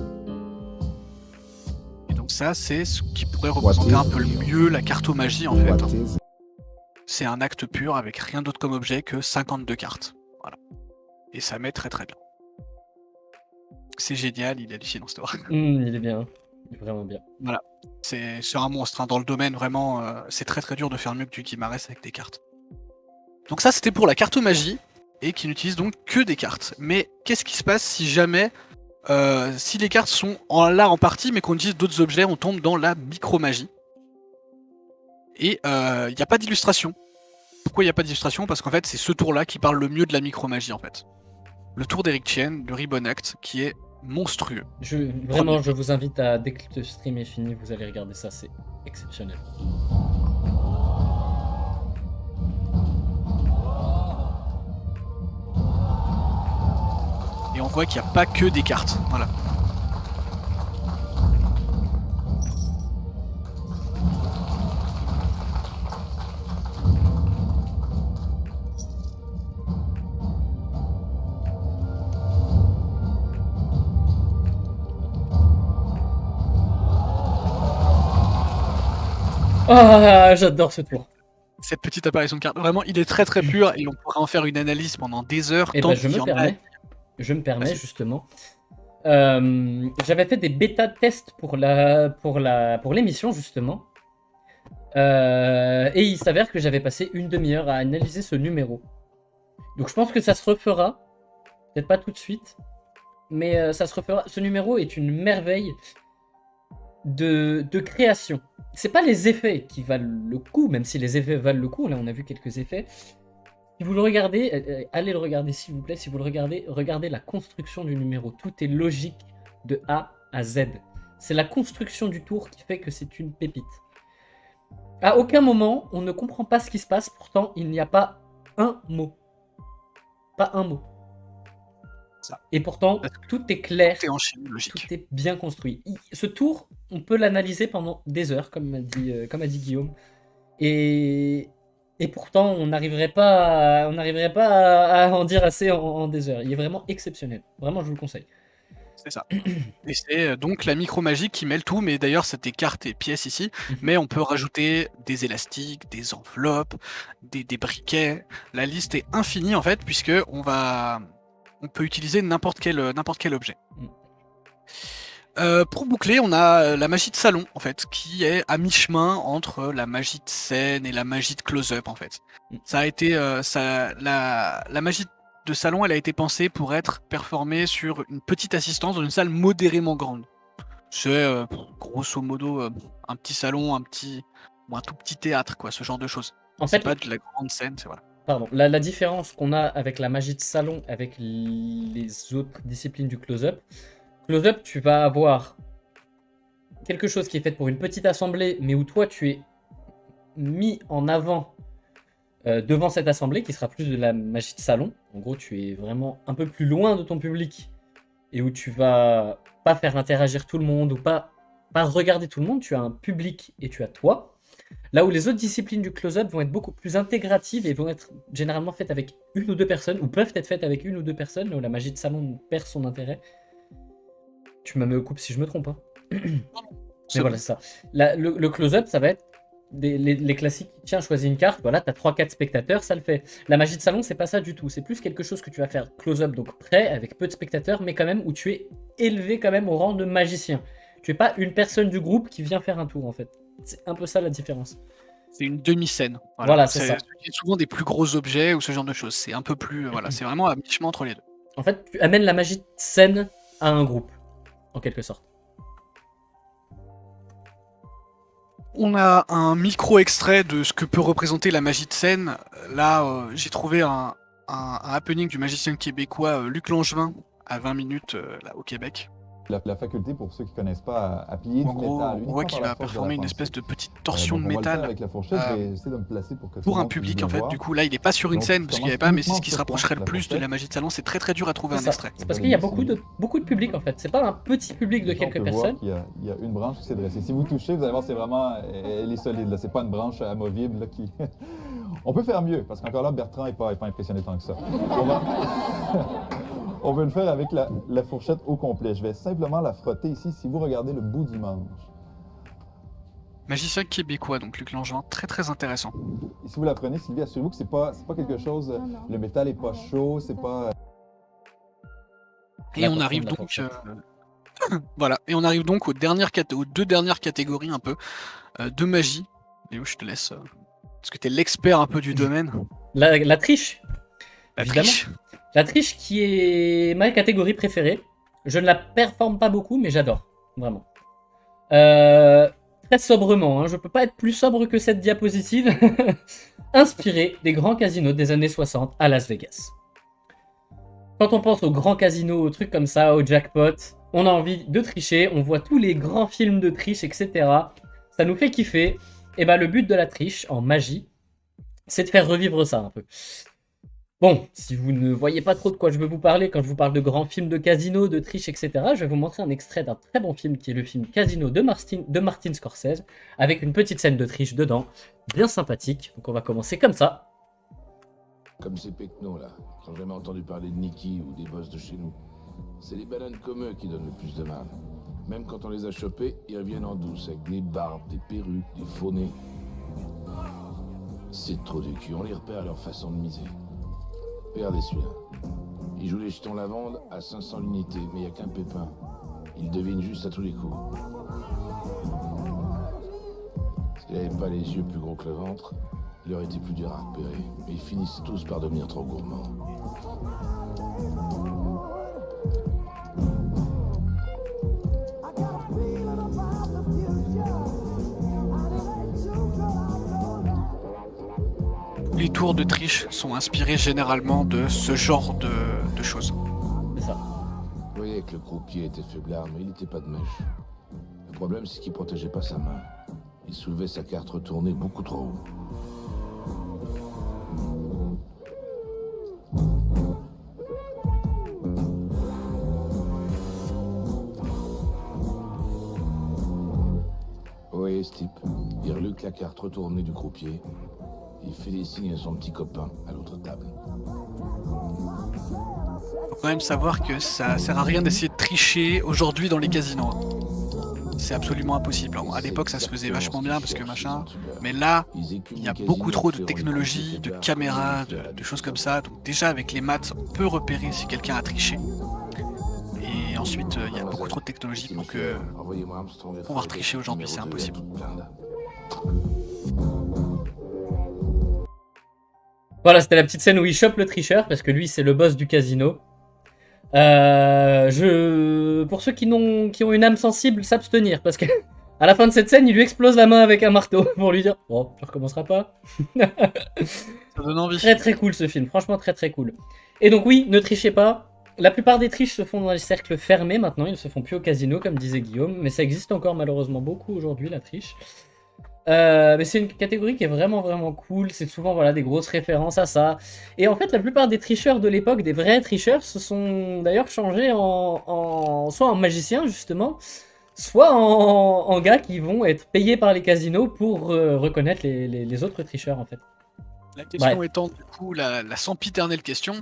Et donc ça, c'est ce qui pourrait représenter un peu le mieux la cartomagie en fait. What is C'est un acte pur avec rien d'autre comme objet que 52 cartes. Voilà. Et ça met très très bien. C'est génial, il est hallucinant cette histoire. Il est bien, il est vraiment bien. Voilà. C'est un monstre hein. Dans le domaine, vraiment, c'est très très dur de faire mieux que du Guimarães avec des cartes. Donc ça, c'était pour la cartomagie, et qui n'utilise donc que des cartes. Mais qu'est-ce qui se passe si jamais, si les cartes sont là en partie, mais qu'on utilise d'autres objets, on tombe dans la micromagie. Et il n'y a pas d'illustration. Pourquoi il n'y a pas d'illustration? Parce qu'en fait, c'est ce tour-là qui parle le mieux de la micromagie, en fait. Le tour d'Eric Chien, le Ribbon Act, qui est monstrueux. Vraiment, je vous invite à, dès que le stream est fini, vous allez regarder ça, c'est exceptionnel. Et on voit qu'il n'y a pas que des cartes. Voilà. Ah, j'adore ce tour. Cette petite apparition de carte, vraiment, il est très très pur et on pourrait en faire une analyse pendant des heures. Et tant bah, je qu'il y me en a. permets je me permets Vas-y. justement. J'avais fait des bêta tests pour l'émission justement. Et il s'avère que j'avais passé une demi-heure à analyser ce numéro. Donc je pense que ça se refera. Peut-être pas tout de suite. Mais ça se refera. Ce numéro est une merveille de création. C'est pas les effets qui valent le coup, même si les effets valent le coup. Là, on a vu quelques effets. Si vous le regardez, allez le regarder s'il vous plaît. Si vous le regardez, regardez la construction du numéro. Tout est logique de A à Z. C'est la construction du tour qui fait que c'est une pépite. À aucun moment, on ne comprend pas ce qui se passe. Pourtant, il n'y a pas un mot. Pas un mot. Ça. Et pourtant, Parce que tout est clair. Tout est enchaîné, logique. Tout est bien construit. Ce tour, on peut l'analyser pendant des heures, comme a dit Guillaume. Et pourtant, on n'arriverait pas à en dire assez en des heures. Il est vraiment exceptionnel. Vraiment, je vous le conseille. C'est ça. Et c'est donc la micro-magie qui mêle tout, mais d'ailleurs c'est des cartes et pièces ici, mais on peut rajouter des élastiques, des enveloppes, des briquets. La liste est infinie en fait, puisque on peut utiliser n'importe quel objet. Pour boucler, on a la magie de salon en fait, qui est à mi-chemin entre la magie de scène et la magie de close-up en fait. Ça a été la magie de salon, elle a été pensée pour être performée sur une petite assistance dans une salle modérément grande. C'est grosso modo un petit salon, ou un tout petit théâtre, quoi, ce genre de choses. En C'est fait, pas de la grande scène, c'est voilà. pardon, la différence qu'on a avec la magie de salon, avec les autres disciplines du close-up, tu vas avoir quelque chose qui est fait pour une petite assemblée, mais où toi tu es mis en avant devant cette assemblée, qui sera plus de la magie de salon. En gros, tu es vraiment un peu plus loin de ton public, et où tu vas pas faire interagir tout le monde, ou pas regarder tout le monde, tu as un public et tu as toi. Là où les autres disciplines du close-up vont être beaucoup plus intégratives et vont être généralement faites avec une ou deux personnes, ou peuvent être faites avec une ou deux personnes, là où la magie de salon perd son intérêt. Tu me coupes si je me trompe. Hein. Mais voilà, c'est ça. Le close-up, ça va être les classiques. Tiens, choisis une carte, voilà, t'as 3-4 spectateurs, ça le fait. La magie de salon, c'est pas ça du tout. C'est plus quelque chose que tu vas faire close-up, donc près, avec peu de spectateurs, mais quand même où tu es élevé quand même au rang de magicien. Tu es pas une personne du groupe qui vient faire un tour, en fait. C'est un peu ça la différence. C'est une demi-scène. Voilà, c'est ça. C'est souvent des plus gros objets ou ce genre de choses. C'est un peu plus. Voilà, c'est vraiment à mi-chemin entre les deux. En fait, tu amènes la magie de scène à un groupe, en quelque sorte. On a un micro-extrait de ce que peut représenter la magie de scène. Là, j'ai trouvé un happening du magicien québécois Luc Langevin à 20 minutes là, au Québec. La faculté, pour ceux qui ne connaissent pas, à plier En du gros, métal. on voit qu'il va performer une espèce de petite torsion de Donc, on va le faire métal avec la fourchette, je vais essayer de me placer pour que tout pour le un monde puisse public le en fait. voir. Du coup, là, il n'est pas sur une Donc, scène tu parce qu'il n'y avait commences pas, mais c'est ce uniquement qui se sur toi, rapprocherait le la plus de fourchette. la magie de salon. C'est très très dur à trouver C'est un ça. extrait. C'est parce qu'il y a beaucoup de public, en fait. C'est pas un petit public de Déjà, on quelques peut voir personnes. qu'il y a une branche qui s'est dressée. Si vous touchez, vous allez voir, c'est vraiment, elle est solide. Là, c'est pas une branche amovible là, qui. On peut faire mieux, parce qu'encore là, Bertrand n'est pas impressionné tant que ça. On veut le faire avec la fourchette au complet. Je vais simplement la frotter ici, si vous regardez le bout du manche. Magicien québécois, donc Luc Langevin, très très intéressant. Et si vous la prenez, Sylvie, assurez-vous que c'est pas quelque chose. Non, non. Le métal est pas chaud, c'est pas. Et La on portion arrive de la donc, fourchette. voilà, et on arrive donc aux deux dernières catégories un peu de magie. Léo, je te laisse, parce que tu es l'expert un peu du domaine. La triche. La Évidemment. triche. La triche qui est ma catégorie préférée. Je ne la performe pas beaucoup, mais j'adore. Vraiment. Très sobrement, hein. Je peux pas être plus sobre que cette diapositive. Inspiré des grands casinos des années 60 à Las Vegas. Quand on pense aux grands casinos, aux trucs comme ça, aux jackpots, on a envie de tricher, on voit tous les grands films de triche, etc. Ça nous fait kiffer. Et ben le but de la triche en magie, c'est de faire revivre ça un peu. Bon, si vous ne voyez pas trop de quoi je veux vous parler quand je vous parle de grands films de casino, de triche, etc., je vais vous montrer un extrait d'un très bon film qui est le film Casino de Martin Scorsese, avec une petite scène de triche dedans, bien sympathique. Donc on va commencer comme ça. Comme ces pecnos là, qui n'ont jamais entendu parler de Nicky ou des boss de chez nous. C'est les bananes comme eux qui donnent le plus de mal. Même quand on les a chopés, ils reviennent en douce avec des barbes, des perruques, des faux nez. C'est trop du cul, on les repère à leur façon de miser. Regardez celui-là. Il joue les jetons lavande à 500 l'unité, mais il n'y a qu'un pépin. Il devine juste à tous les coups. S'il n'avait pas les yeux plus gros que le ventre, il aurait été plus dur à repérer. Mais ils finissent tous par devenir trop gourmands. Les tours de triche sont inspirés généralement de ce genre de choses. C'est ça. Vous voyez que le croupier était faiblard, mais il n'était pas de mèche. Le problème, c'est qu'il protégeait pas sa main. Il soulevait sa carte retournée beaucoup trop haut. Vous voyez ce type? Il reluque la carte retournée du croupier. Il fait des signes à son petit copain à l'autre table. Faut quand même savoir que ça sert à rien d'essayer de tricher aujourd'hui dans les casinos. C'est absolument impossible. Alors, à l'époque, ça se faisait vachement bien parce que machin. Mais là, il y a beaucoup trop de technologie, de caméras, de choses comme ça. Donc déjà, avec les maths, on peut repérer si quelqu'un a triché. Et ensuite, il y a beaucoup trop de technologie pour que pouvoir tricher aujourd'hui, c'est impossible. Voilà, c'était la petite scène où il chope le tricheur, parce que lui, c'est le boss du casino. Pour ceux qui ont une âme sensible, s'abstenir, parce que à la fin de cette scène, il lui explose la main avec un marteau, pour lui dire « Bon, tu recommenceras pas ?» Ça donne envie. Très très cool ce film, franchement très très cool. Et donc oui, ne trichez pas. La plupart des triches se font dans les cercles fermés maintenant, ils ne se font plus au casino, comme disait Guillaume, mais ça existe encore malheureusement beaucoup aujourd'hui, la triche. Mais c'est une catégorie qui est vraiment vraiment cool, c'est souvent voilà, des grosses références à ça. Et en fait la plupart des tricheurs de l'époque, des vrais tricheurs, se sont d'ailleurs changés soit en magiciens justement, soit en gars qui vont être payés par les casinos pour reconnaître les autres tricheurs en fait. La question étant du coup la sempiternelle question,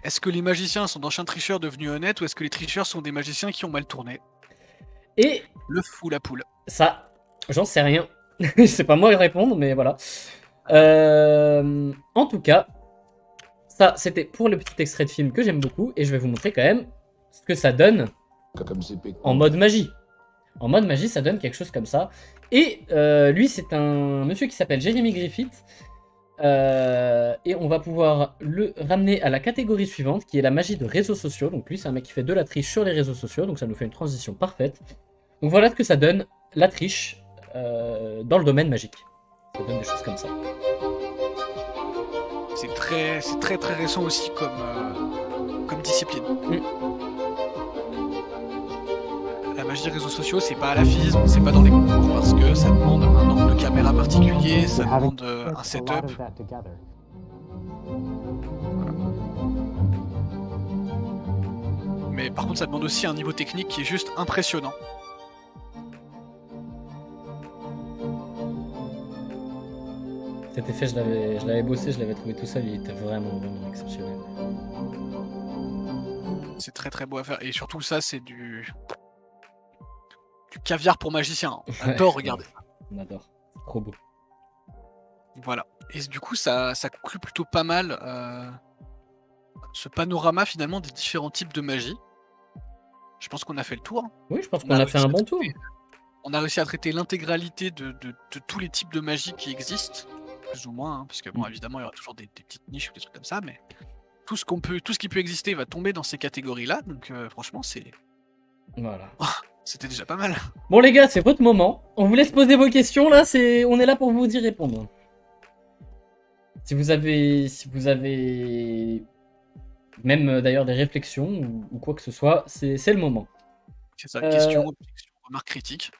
est-ce que les magiciens sont d'anciens tricheurs devenus honnêtes ou est-ce que les tricheurs sont des magiciens qui ont mal tourné? Et le fou ou la poule? Ça, j'en sais rien. C'est pas moi de répondre, mais voilà. En tout cas, ça c'était pour le petit extrait de film que j'aime beaucoup, et je vais vous montrer quand même ce que ça donne en mode magie. En mode magie, ça donne quelque chose comme ça. Et lui, c'est un monsieur qui s'appelle Jeremy Griffith. Et on va pouvoir le ramener à la catégorie suivante, qui est la magie de réseaux sociaux. Donc lui, c'est un mec qui fait de la triche sur les réseaux sociaux, donc ça nous fait une transition parfaite. Donc voilà ce que ça donne, la triche. Dans le domaine magique. Ça donne des choses comme ça. C'est très récent aussi comme discipline. La magie des réseaux sociaux, c'est pas à la FISM, c'est pas dans les concours parce que ça demande un angle de caméra particulier, ça demande un setup. Voilà. Mais par contre, ça demande aussi un niveau technique qui est juste impressionnant. Cet effet, je l'avais bossé, je l'avais trouvé tout seul, il était vraiment exceptionnel. C'est très beau à faire, et surtout ça, c'est du caviar pour magicien. On adore regarder. On adore, c'est trop beau. Voilà, et du coup, ça conclut plutôt pas mal ce panorama finalement des différents types de magie. Je pense qu'on a fait le tour. Oui, je pense qu'on a fait un bon tour. On a réussi à traiter l'intégralité de tous les types de magie qui existent. Plus ou moins, hein, parce que bon, évidemment, il y aura toujours des petites niches ou des trucs comme ça, mais tout ce qui peut exister va tomber dans ces catégories-là, donc franchement, c'est... Voilà. Oh, c'était déjà pas mal. Bon les gars, c'est votre moment. On vous laisse poser vos questions, là, on est là pour vous y répondre. Si vous avez même d'ailleurs des réflexions ou quoi que ce soit, c'est le moment. C'est ça, question, objection, remarque critique.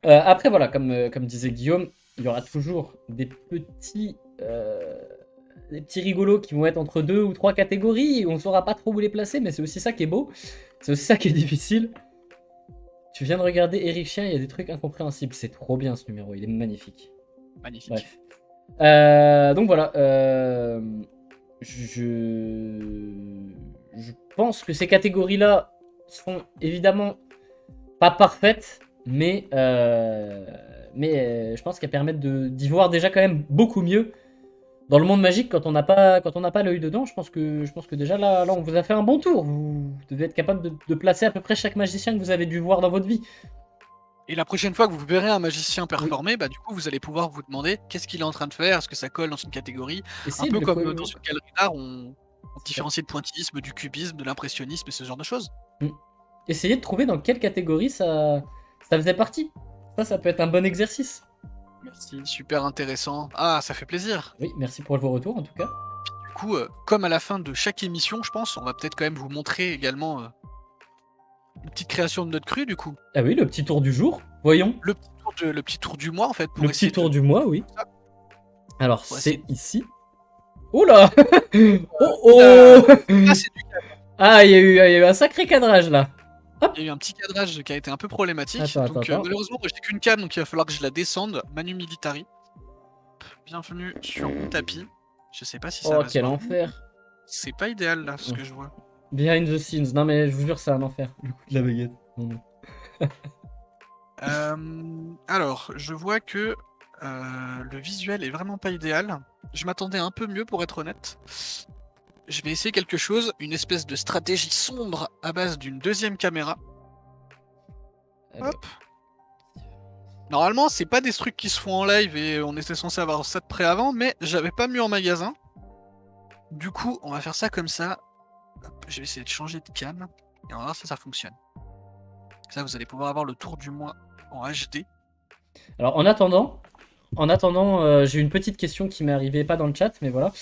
Après, voilà, comme disait Guillaume, il y aura toujours des petits rigolos qui vont être entre 2 ou 3 catégories. Et on ne saura pas trop où les placer, mais c'est aussi ça qui est beau. C'est aussi ça qui est difficile. Tu viens de regarder Eric Chien, il y a des trucs incompréhensibles. C'est trop bien ce numéro, il est magnifique. Magnifique. Bref. Donc voilà. Je pense que ces catégories-là sont évidemment pas parfaites, mais je pense qu'elles permettent d'y voir déjà quand même beaucoup mieux dans le monde magique, quand on n'a pas l'œil dedans, je pense que déjà là, on vous a fait un bon tour. Vous devez être capable de placer à peu près chaque magicien que vous avez dû voir dans votre vie. Et la prochaine fois que vous verrez un magicien performer, bah du coup vous allez pouvoir vous demander qu'est-ce qu'il est en train de faire, est-ce que ça colle dans une catégorie, Essayez un peu de comme le dans une galerie d'art, on différencie le pointillisme, du cubisme, de l'impressionnisme et ce genre de choses. Essayez de trouver dans quelle catégorie ça faisait partie. Ça peut être un bon exercice. Merci, super intéressant. Ah, ça fait plaisir. Oui, merci pour vos retours en tout cas. Du coup, comme à la fin de chaque émission, je pense, on va peut-être quand même vous montrer également une petite création de notre cru, du coup. Ah oui, le petit tour du jour. Voyons. Le petit tour du mois, en fait. Pour Le petit essayer tour de- du mois, oui. Ça. Alors, Pour c'est essayer- ici. Oula Oh oh Ah, c'est du- Ah, il y a eu un sacré cadrage là. Il y a eu un petit cadrage qui a été un peu problématique. Attends, donc attends. malheureusement, moi, j'ai qu'une cam, donc il va falloir que je la descende. Manu Militari. Bienvenue sur mon tapis. Je sais pas si ça Oh, va se quel voir. enfer. C'est pas idéal là, ce Ouais. que je vois. Behind the scenes. Non, mais je vous jure, c'est un enfer. Le coup de la baguette. Non, non. Alors, je vois que le visuel est vraiment pas idéal. Je m'attendais un peu mieux pour être honnête. Je vais essayer quelque chose, une espèce de stratégie sombre à base d'une deuxième caméra. Allez. Hop. Normalement, c'est pas des trucs qui se font en live et on était censé avoir ça de près avant, mais j'avais pas mis en magasin. Du coup, on va faire ça comme ça. Hop, je vais essayer de changer de cam et on va voir si ça fonctionne. Ça, vous allez pouvoir avoir le tour du mois en HD. Alors, en attendant, j'ai une petite question qui m'est arrivée, pas dans le chat, mais voilà.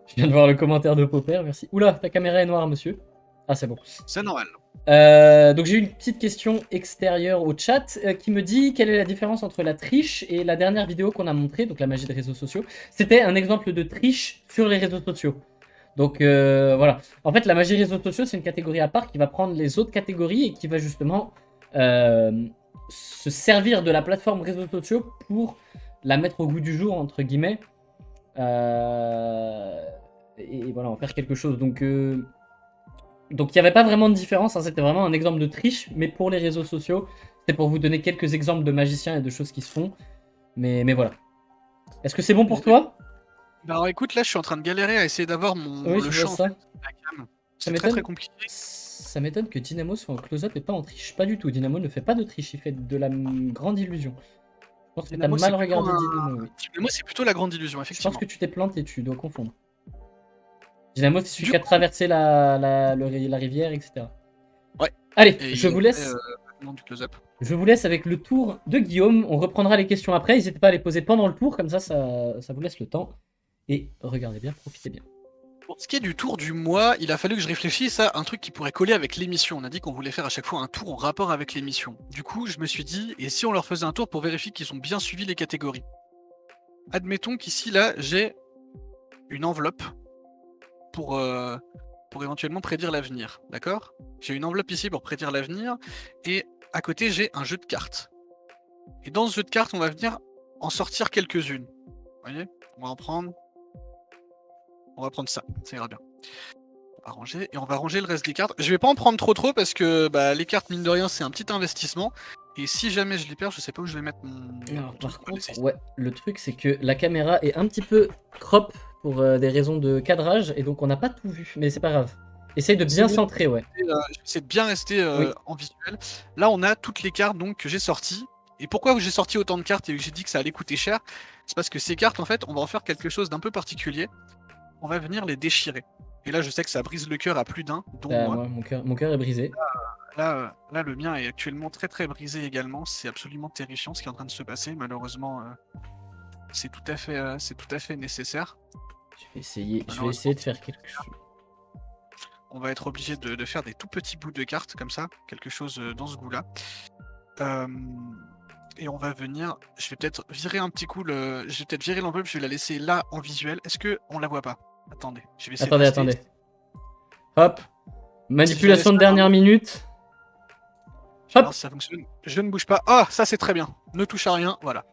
Je viens de voir le commentaire de Popper, merci. Oula, ta caméra est noire, monsieur. Ah, c'est bon. C'est normal. Donc j'ai une petite question extérieure au chat qui me dit quelle est la différence entre la triche et la dernière vidéo qu'on a montrée, donc la magie des réseaux sociaux. C'était un exemple de triche sur les réseaux sociaux. Donc voilà. En fait, la magie des réseaux sociaux, c'est une catégorie à part qui va prendre les autres catégories et qui va justement se servir de la plateforme réseaux sociaux pour la mettre au goût du jour, entre guillemets. Et voilà, en faire quelque chose. Donc il n'y avait pas vraiment de différence, hein, c'était vraiment un exemple de triche, mais pour les réseaux sociaux, c'était pour vous donner quelques exemples de magiciens et de choses qui se font. Mais voilà. Est-ce que c'est bon pour toi? Bah alors écoute, là je suis en train de galérer à essayer d'avoir Oui, le je champ vois en ça. fait, de la cam. Ça C'est très m'étonne. compliqué. Ça m'étonne que Dynamo soit en close-up et pas en triche. Pas du tout. Dynamo ne fait pas de triche, il fait de la grande illusion. Je pense que t'as Dynamo, mal c'est plutôt regardé un- Dynamo, oui. Moi c'est plutôt la grande illusion, Je effectivement. pense que tu t'es planté, tu dois confondre. Dynamo, c'est celui Du qui a coup- traversé la rivière, etc. Ouais. Allez, Et je il vous a laisse. fait, le nom du close-up. Je vous laisse avec le tour de Guillaume. On reprendra les questions après. N'hésitez pas à les poser pendant le tour, comme ça vous laisse le temps. Et regardez bien, profitez bien. Pour ce qui est du tour du mois, il a fallu que je réfléchisse à un truc qui pourrait coller avec l'émission. On a dit qu'on voulait faire à chaque fois un tour en rapport avec l'émission. Du coup, je me suis dit, et si on leur faisait un tour pour vérifier qu'ils ont bien suivi les catégories? Admettons qu'ici, là, j'ai une enveloppe pour éventuellement prédire l'avenir. D'accord? J'ai une enveloppe ici pour prédire l'avenir, et à côté, j'ai un jeu de cartes. Et dans ce jeu de cartes, on va venir en sortir quelques-unes. Vous voyez? On va en prendre. On va prendre ça ira bien. On va ranger, et on va ranger le reste des cartes. Je vais pas en prendre trop parce que bah, les cartes, mine de rien, c'est un petit investissement. Et si jamais je les perds, je sais pas où je vais mettre mon. Alors, mon par truc. contre, ouais, le truc c'est que la caméra est un petit peu crop pour des raisons de cadrage, et donc on n'a pas tout vu, mais c'est pas grave. Essaye de bien C'est bon. centrer, ouais. J'essaie de bien rester Oui. en visuel. Là, on a toutes les cartes donc, que j'ai sorties. Et pourquoi j'ai sorti autant de cartes et que j'ai dit que ça allait coûter cher? C'est parce que ces cartes, en fait, on va en faire quelque chose d'un peu particulier. On va venir les déchirer. Et là, je sais que ça brise le cœur à plus d'un, dont Bah, moi. moi, mon cœur est brisé. Là, le mien est actuellement très brisé également. C'est absolument terrifiant ce qui est en train de se passer. Malheureusement, c'est tout à fait nécessaire. Je vais essayer de faire quelque chose. On va être obligé de faire des tout petits bouts de cartes comme ça, quelque chose dans ce goût-là. Et on va venir. Je vais peut-être virer un petit coup je vais peut-être virer l'enveloppe. Je vais la laisser là en visuel. Est-ce que on la voit pas? Attendez. Je vais essayer de Attendez. rester- Hop. Manipulation de dernière minute. Je vais Hop. voir si ça fonctionne. Je ne bouge pas. Ah, ça c'est très bien. Ne touche à rien. Voilà.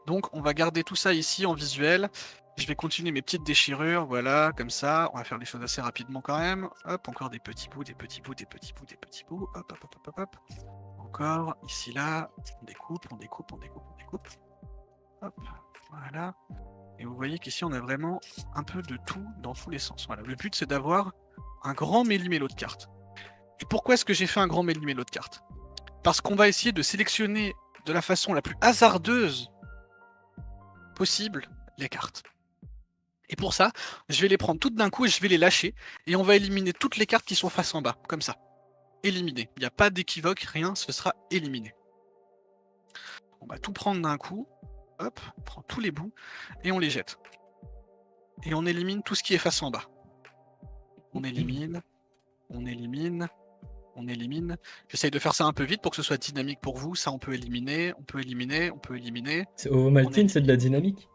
Donc on va garder tout ça ici en visuel. Je vais continuer mes petites déchirures. Voilà, comme ça. On va faire les choses assez rapidement quand même. Hop, encore des petits bouts, des petits bouts, des petits bouts, des petits bouts. Hop. Encore, ici, là. On découpe. Hop, voilà. Et vous voyez qu'ici, on a vraiment un peu de tout dans tous les sens. Voilà. Le but, c'est d'avoir un grand méli-mélo de cartes. Et pourquoi est-ce que j'ai fait un grand méli-mélo de cartes? Parce qu'on va essayer de sélectionner de la façon la plus hasardeuse possible les cartes. Et pour ça, je vais les prendre toutes d'un coup et je vais les lâcher. Et on va éliminer toutes les cartes qui sont face en bas, comme ça. Éliminé. Il n'y a pas d'équivoque, rien, ce sera éliminé. On va tout prendre d'un coup. Hop, on prend tous les bouts et on les jette. Et on élimine tout ce qui est face en bas. On élimine, on élimine, on élimine. J'essaye de faire ça un peu vite pour que ce soit dynamique pour vous. Ça, on peut éliminer, on peut éliminer, on peut éliminer. Ovomaltine, c'est de la dynamique.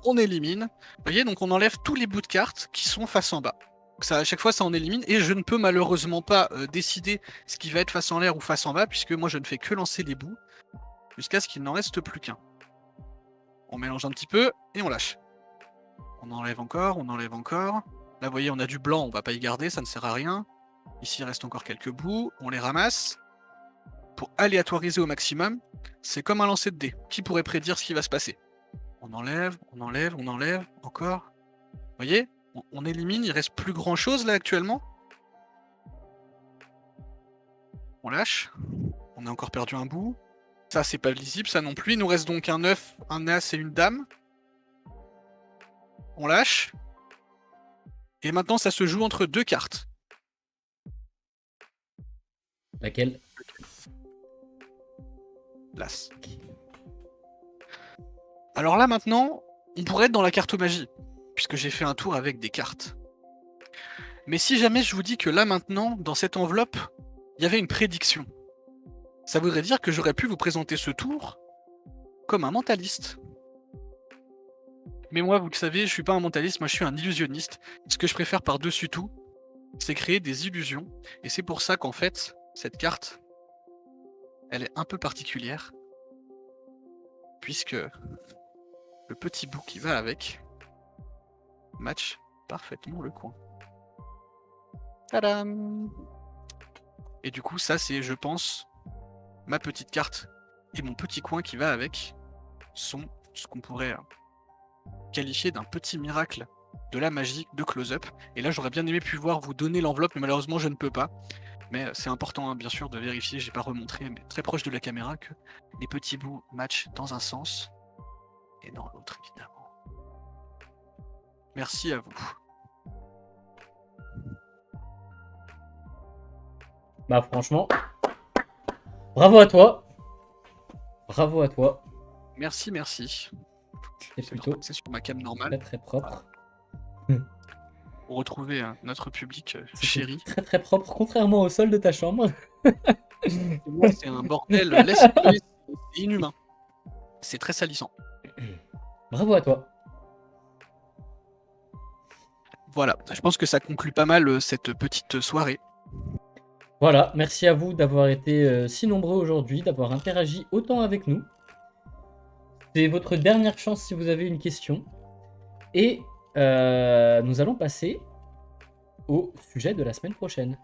On élimine. Vous voyez, donc on enlève tous les bouts de cartes qui sont face en bas. Ça, à chaque fois, ça en élimine. Et je ne peux malheureusement pas décider ce qui va être face en l'air ou face en bas, puisque moi, je ne fais que lancer les bouts jusqu'à ce qu'il n'en reste plus qu'un. On mélange un petit peu et on lâche. On enlève encore, on enlève encore. Là, vous voyez, on a du blanc, on va pas y garder, ça ne sert à rien. Ici, il reste encore quelques bouts. On les ramasse. Pour aléatoriser au maximum, c'est comme un lancer de dés. Qui pourrait prédire ce qui va se passer? On enlève, on enlève, on enlève, encore. Vous voyez, on élimine, il reste plus grand chose là actuellement. On lâche. On a encore perdu un bout. Ça, c'est pas lisible, ça non plus. Il nous reste donc un 9, un as et une dame. On lâche. Et maintenant, ça se joue entre deux cartes. Laquelle? L'as. Alors là, maintenant, on pourrait être dans la cartomagie, puisque j'ai fait un tour avec des cartes. Mais si jamais je vous dis que là, maintenant, dans cette enveloppe, il y avait une prédiction, ça voudrait dire que j'aurais pu vous présenter ce tour comme un mentaliste. Mais moi, vous le savez, je suis pas un mentaliste, moi je suis un illusionniste. Ce que je préfère par-dessus tout, c'est créer des illusions. Et c'est pour ça qu'en fait, cette carte, elle est un peu particulière. Puisque le petit bout qui va avec match parfaitement le coin. Tadam! Et du coup, ça c'est, je pense, ma petite carte et mon petit coin qui va avec sont ce qu'on pourrait qualifier d'un petit miracle de la magie de close-up. Et là, j'aurais bien aimé pouvoir vous donner l'enveloppe, mais malheureusement, je ne peux pas. Mais c'est important, hein, bien sûr, de vérifier, j'ai pas remontré, mais très proche de la caméra, que les petits bouts matchent dans un sens et dans l'autre, évidemment. Merci à vous. Bah franchement, bravo à toi. Bravo à toi. Merci, merci. C'est plutôt C'est sur ma cam normale. très très propre. Pour retrouver notre public C'était chéri. Très très propre, contrairement au sol de ta chambre. C'est un bordel, laisse tomber, c'est inhumain. C'est très salissant. Bravo à toi. Voilà, je pense que ça conclut pas mal cette petite soirée. Voilà, merci à vous d'avoir été si nombreux aujourd'hui, d'avoir interagi autant avec nous. C'est votre dernière chance si vous avez une question. Et nous allons passer au sujet de la semaine prochaine.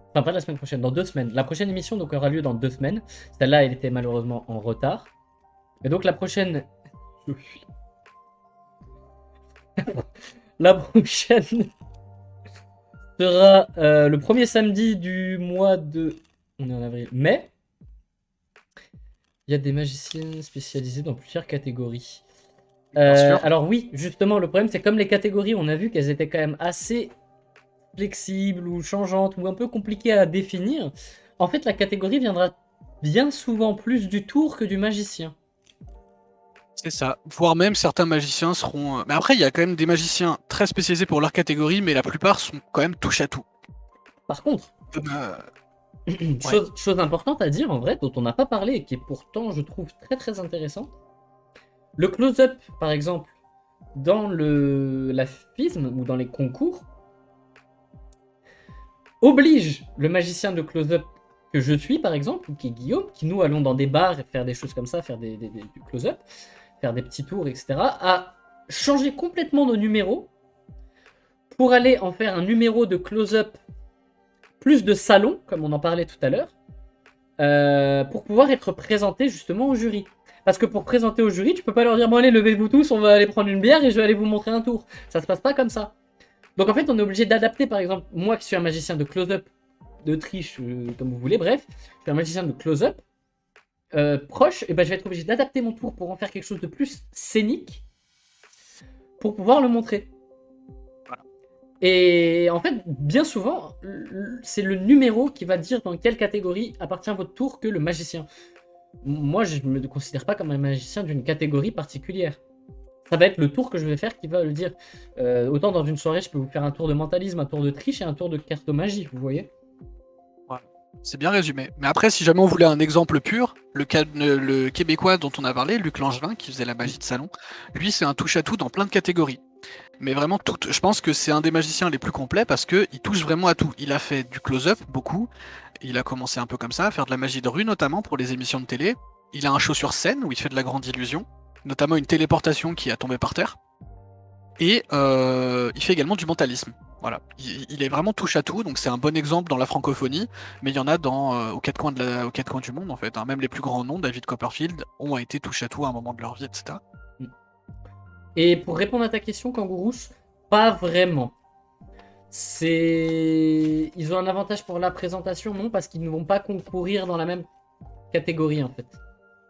Enfin, pas de la semaine prochaine, dans 2 semaines. La prochaine émission donc, aura lieu dans 2 semaines. Celle-là, elle était malheureusement en retard. Et donc la prochaine... La prochaine sera le premier samedi du mois de... On est en avril. Mai. Il y a des magiciens spécialisés dans plusieurs catégories. Alors oui, justement, le problème, c'est comme les catégories, on a vu qu'elles étaient quand même assez flexibles ou changeantes ou un peu compliquées à définir. En fait, la catégorie viendra bien souvent plus du tour que du magicien. C'est ça. Voire même certains magiciens seront... Mais après, il y a quand même des magiciens très spécialisés pour leur catégorie, mais la plupart sont quand même touche à tout. Par contre, chose importante à dire en vrai, dont on n'a pas parlé et qui est pourtant, je trouve, très très intéressante. Le close-up, par exemple, dans la FISM ou dans les concours, oblige le magicien de close-up que je suis, par exemple, ou qui est Guillaume, qui nous allons dans des bars et faire des choses comme ça, faire du close-up, faire des petits tours, etc., à changer complètement nos numéros pour aller en faire un numéro de close-up plus de salon, comme on en parlait tout à l'heure, pour pouvoir être présenté justement au jury. Parce que pour présenter au jury, tu peux pas leur dire bon allez levez-vous tous, on va aller prendre une bière et je vais aller vous montrer un tour. Ça se passe pas comme ça. Donc en fait on est obligé d'adapter, par exemple, moi qui suis un magicien de close-up, de triche, comme vous voulez, bref, je suis un magicien de close-up, proche, et ben je vais être obligé d'adapter mon tour pour en faire quelque chose de plus scénique pour pouvoir le montrer. Voilà. Et en fait, bien souvent, c'est le numéro qui va dire dans quelle catégorie appartient votre tour que le magicien. Moi, je ne me considère pas comme un magicien d'une catégorie particulière. Ça va être le tour que je vais faire qui va le dire. Autant dans une soirée, je peux vous faire un tour de mentalisme, un tour de triche et un tour de cartomagie, vous voyez. C'est bien résumé. Mais après, si jamais on voulait un exemple pur, le Québécois dont on a parlé, Luc Langevin, qui faisait la magie de salon, lui, c'est un touche-à-tout dans plein de catégories. Mais vraiment toutes. Je pense que c'est un des magiciens les plus complets parce qu'il touche vraiment à tout. Il a fait du close-up, beaucoup. Il a commencé un peu comme ça, à faire de la magie de rue, notamment pour les émissions de télé. Il a un show sur scène où il fait de la grande illusion, notamment une téléportation qui a tombé par terre. Et il fait également du mentalisme. Voilà, il est vraiment touche à tout, donc c'est un bon exemple dans la francophonie, mais il y en a aux quatre coins du monde en fait. Hein. Même les plus grands noms, David Copperfield, ont été touche à tout à un moment de leur vie, etc. Et pour répondre à ta question, Kangourous, pas vraiment. Ils ont un avantage pour la présentation, non, parce qu'ils ne vont pas concourir dans la même catégorie en fait.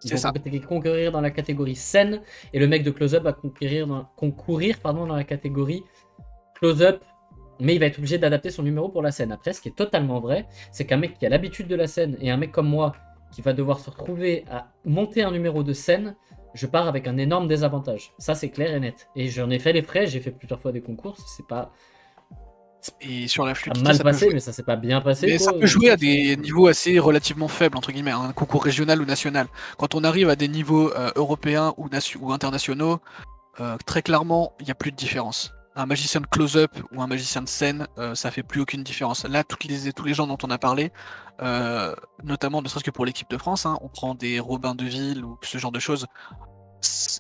Ils vont concourir dans la catégorie scène, et le mec de close-up va concourir dans la catégorie close-up. Mais il va être obligé d'adapter son numéro pour la scène. Après, ce qui est totalement vrai, c'est qu'un mec qui a l'habitude de la scène et un mec comme moi qui va devoir se retrouver à monter un numéro de scène, je pars avec un énorme désavantage. Ça, c'est clair et net. Et j'en ai fait les frais, j'ai fait plusieurs fois des concours, c'est pas... Et sur la fluidité, mal ça passé, peut jouer. mais ça s'est pas bien passé. Mais ça peut jouer à des niveaux assez relativement faibles, entre guillemets, un concours régional ou national. Quand on arrive à des niveaux européens ou internationaux, très clairement, il n'y a plus de différence. Un magicien de close-up ou un magicien de scène, ça fait plus aucune différence. Là, tous les gens dont on a parlé, notamment ne serait-ce que pour l'équipe de France, hein, on prend des Robin de Ville ou ce genre de choses.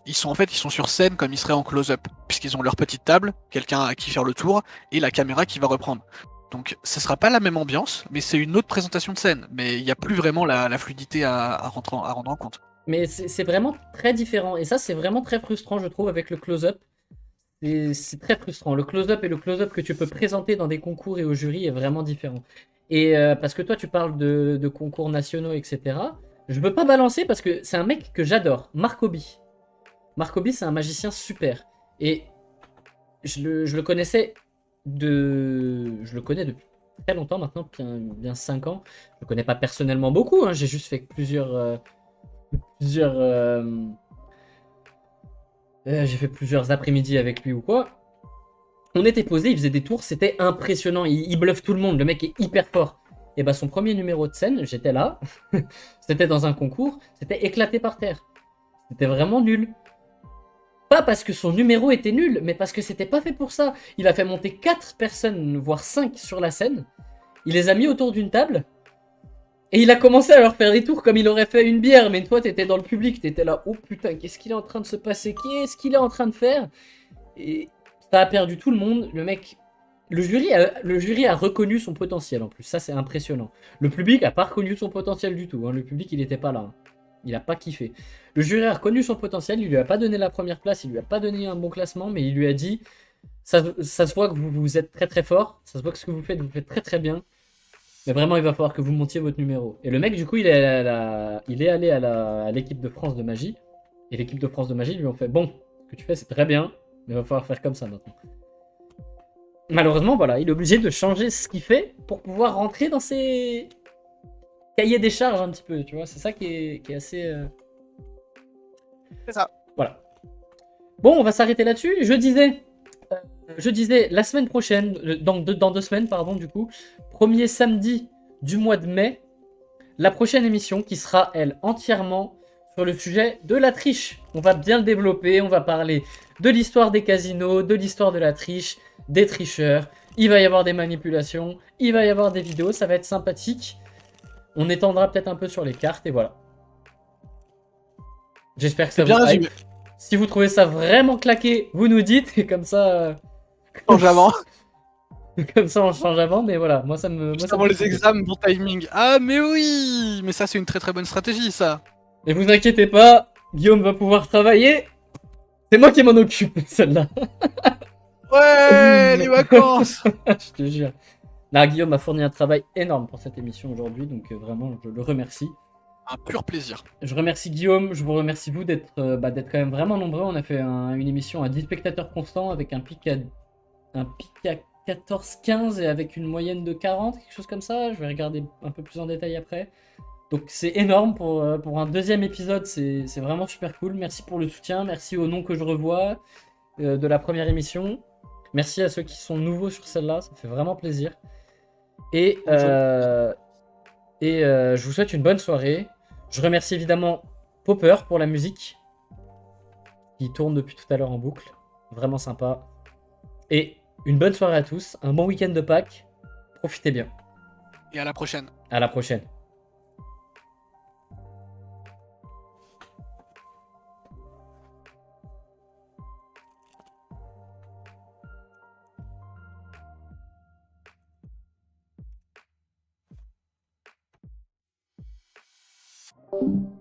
Ils sont sur scène comme ils seraient en close-up, puisqu'ils ont leur petite table, quelqu'un à qui faire le tour, et la caméra qui va reprendre. Donc ce sera pas la même ambiance, mais c'est une autre présentation de scène. Mais il n'y a plus vraiment la fluidité à rendre en compte. Mais c'est vraiment très différent, et ça c'est vraiment très frustrant je trouve avec le close-up. C'est très frustrant. Le close-up et le close-up que tu peux présenter dans des concours et au jury est vraiment différent. Et parce que toi, tu parles de concours nationaux, etc. Je peux pas balancer parce que c'est un mec que j'adore. Marc Obi. Marc Obi, c'est un magicien super. Et je le connaissais je le connais depuis très longtemps maintenant, bien 5 ans. Je le connais pas personnellement beaucoup. Hein. J'ai juste fait j'ai fait plusieurs après-midi avec lui ou quoi. On était posés, il faisait des tours, c'était impressionnant. Il bluffe tout le monde, le mec est hyper fort. Et bah son premier numéro de scène, j'étais là, c'était dans un concours, c'était éclaté par terre. C'était vraiment nul. Pas parce que son numéro était nul, mais parce que c'était pas fait pour ça. Il a fait monter 4 personnes, voire 5 sur la scène. Il les a mis autour d'une table. Et il a commencé à leur faire des tours comme il aurait fait une bière, mais toi t'étais dans le public, t'étais là, oh putain, qu'est-ce qu'il est en train de se passer, qu'est-ce qu'il est en train de faire? Et ça a perdu tout le monde, le jury a reconnu son potentiel en plus, ça c'est impressionnant. Le public a pas reconnu son potentiel du tout, hein. Le public il était pas là, hein. Il a pas kiffé. Le jury a reconnu son potentiel, il lui a pas donné la première place, il lui a pas donné un bon classement, mais il lui a dit, ça se voit que vous êtes très très fort, ça se voit que ce que vous faites très très bien. Mais vraiment, il va falloir que vous montiez votre numéro. Et le mec, du coup, il est allé à l'équipe de France de magie. Et l'équipe de France de magie lui ont fait « Bon, ce que tu fais, c'est très bien, mais il va falloir faire comme ça maintenant. » Malheureusement, voilà, il est obligé de changer ce qu'il fait pour pouvoir rentrer dans ses cahiers des charges un petit peu, tu vois. C'est ça qui est assez... C'est ça. Voilà. Bon, on va s'arrêter là-dessus. Je disais la semaine prochaine, dans 2 semaines, pardon, du coup, premier samedi du mois de mai, la prochaine émission qui sera, elle, entièrement sur le sujet de la triche. On va bien le développer, on va parler de l'histoire des casinos, de l'histoire de la triche, des tricheurs, il va y avoir des manipulations, il va y avoir des vidéos, ça va être sympathique. On étendra peut-être un peu sur les cartes et voilà. J'espère que ça vous hype. Si vous trouvez ça vraiment claqué, vous nous dites, et comme ça... change avant. Comme ça, on change avant, mais voilà, moi ça me... Juste avant les examens, bon timing. Ah mais oui. Mais ça c'est une très très bonne stratégie ça. Et vous inquiétez pas, Guillaume va pouvoir travailler. C'est moi qui m'en occupe, celle-là. Ouais, les vacances. Je te jure. Là, Guillaume a fourni un travail énorme pour cette émission aujourd'hui, donc vraiment, je le remercie. Un pur plaisir. Je remercie Guillaume, je vous remercie vous d'être quand même vraiment nombreux. On a fait une émission à 10 spectateurs constants avec un pic à 14-15 et avec une moyenne de 40, quelque chose comme ça. Je vais regarder un peu plus en détail après. Donc c'est énorme pour un deuxième épisode, c'est vraiment super cool. Merci pour le soutien, merci aux noms que je revois de la première émission. Merci à ceux qui sont nouveaux sur celle-là, ça fait vraiment plaisir. Et je vous souhaite une bonne soirée. Je remercie évidemment Popper pour la musique qui tourne depuis tout à l'heure en boucle. Vraiment sympa. Et une bonne soirée à tous, un bon week-end de Pâques. Profitez bien. Et à la prochaine. À la prochaine. Thank you.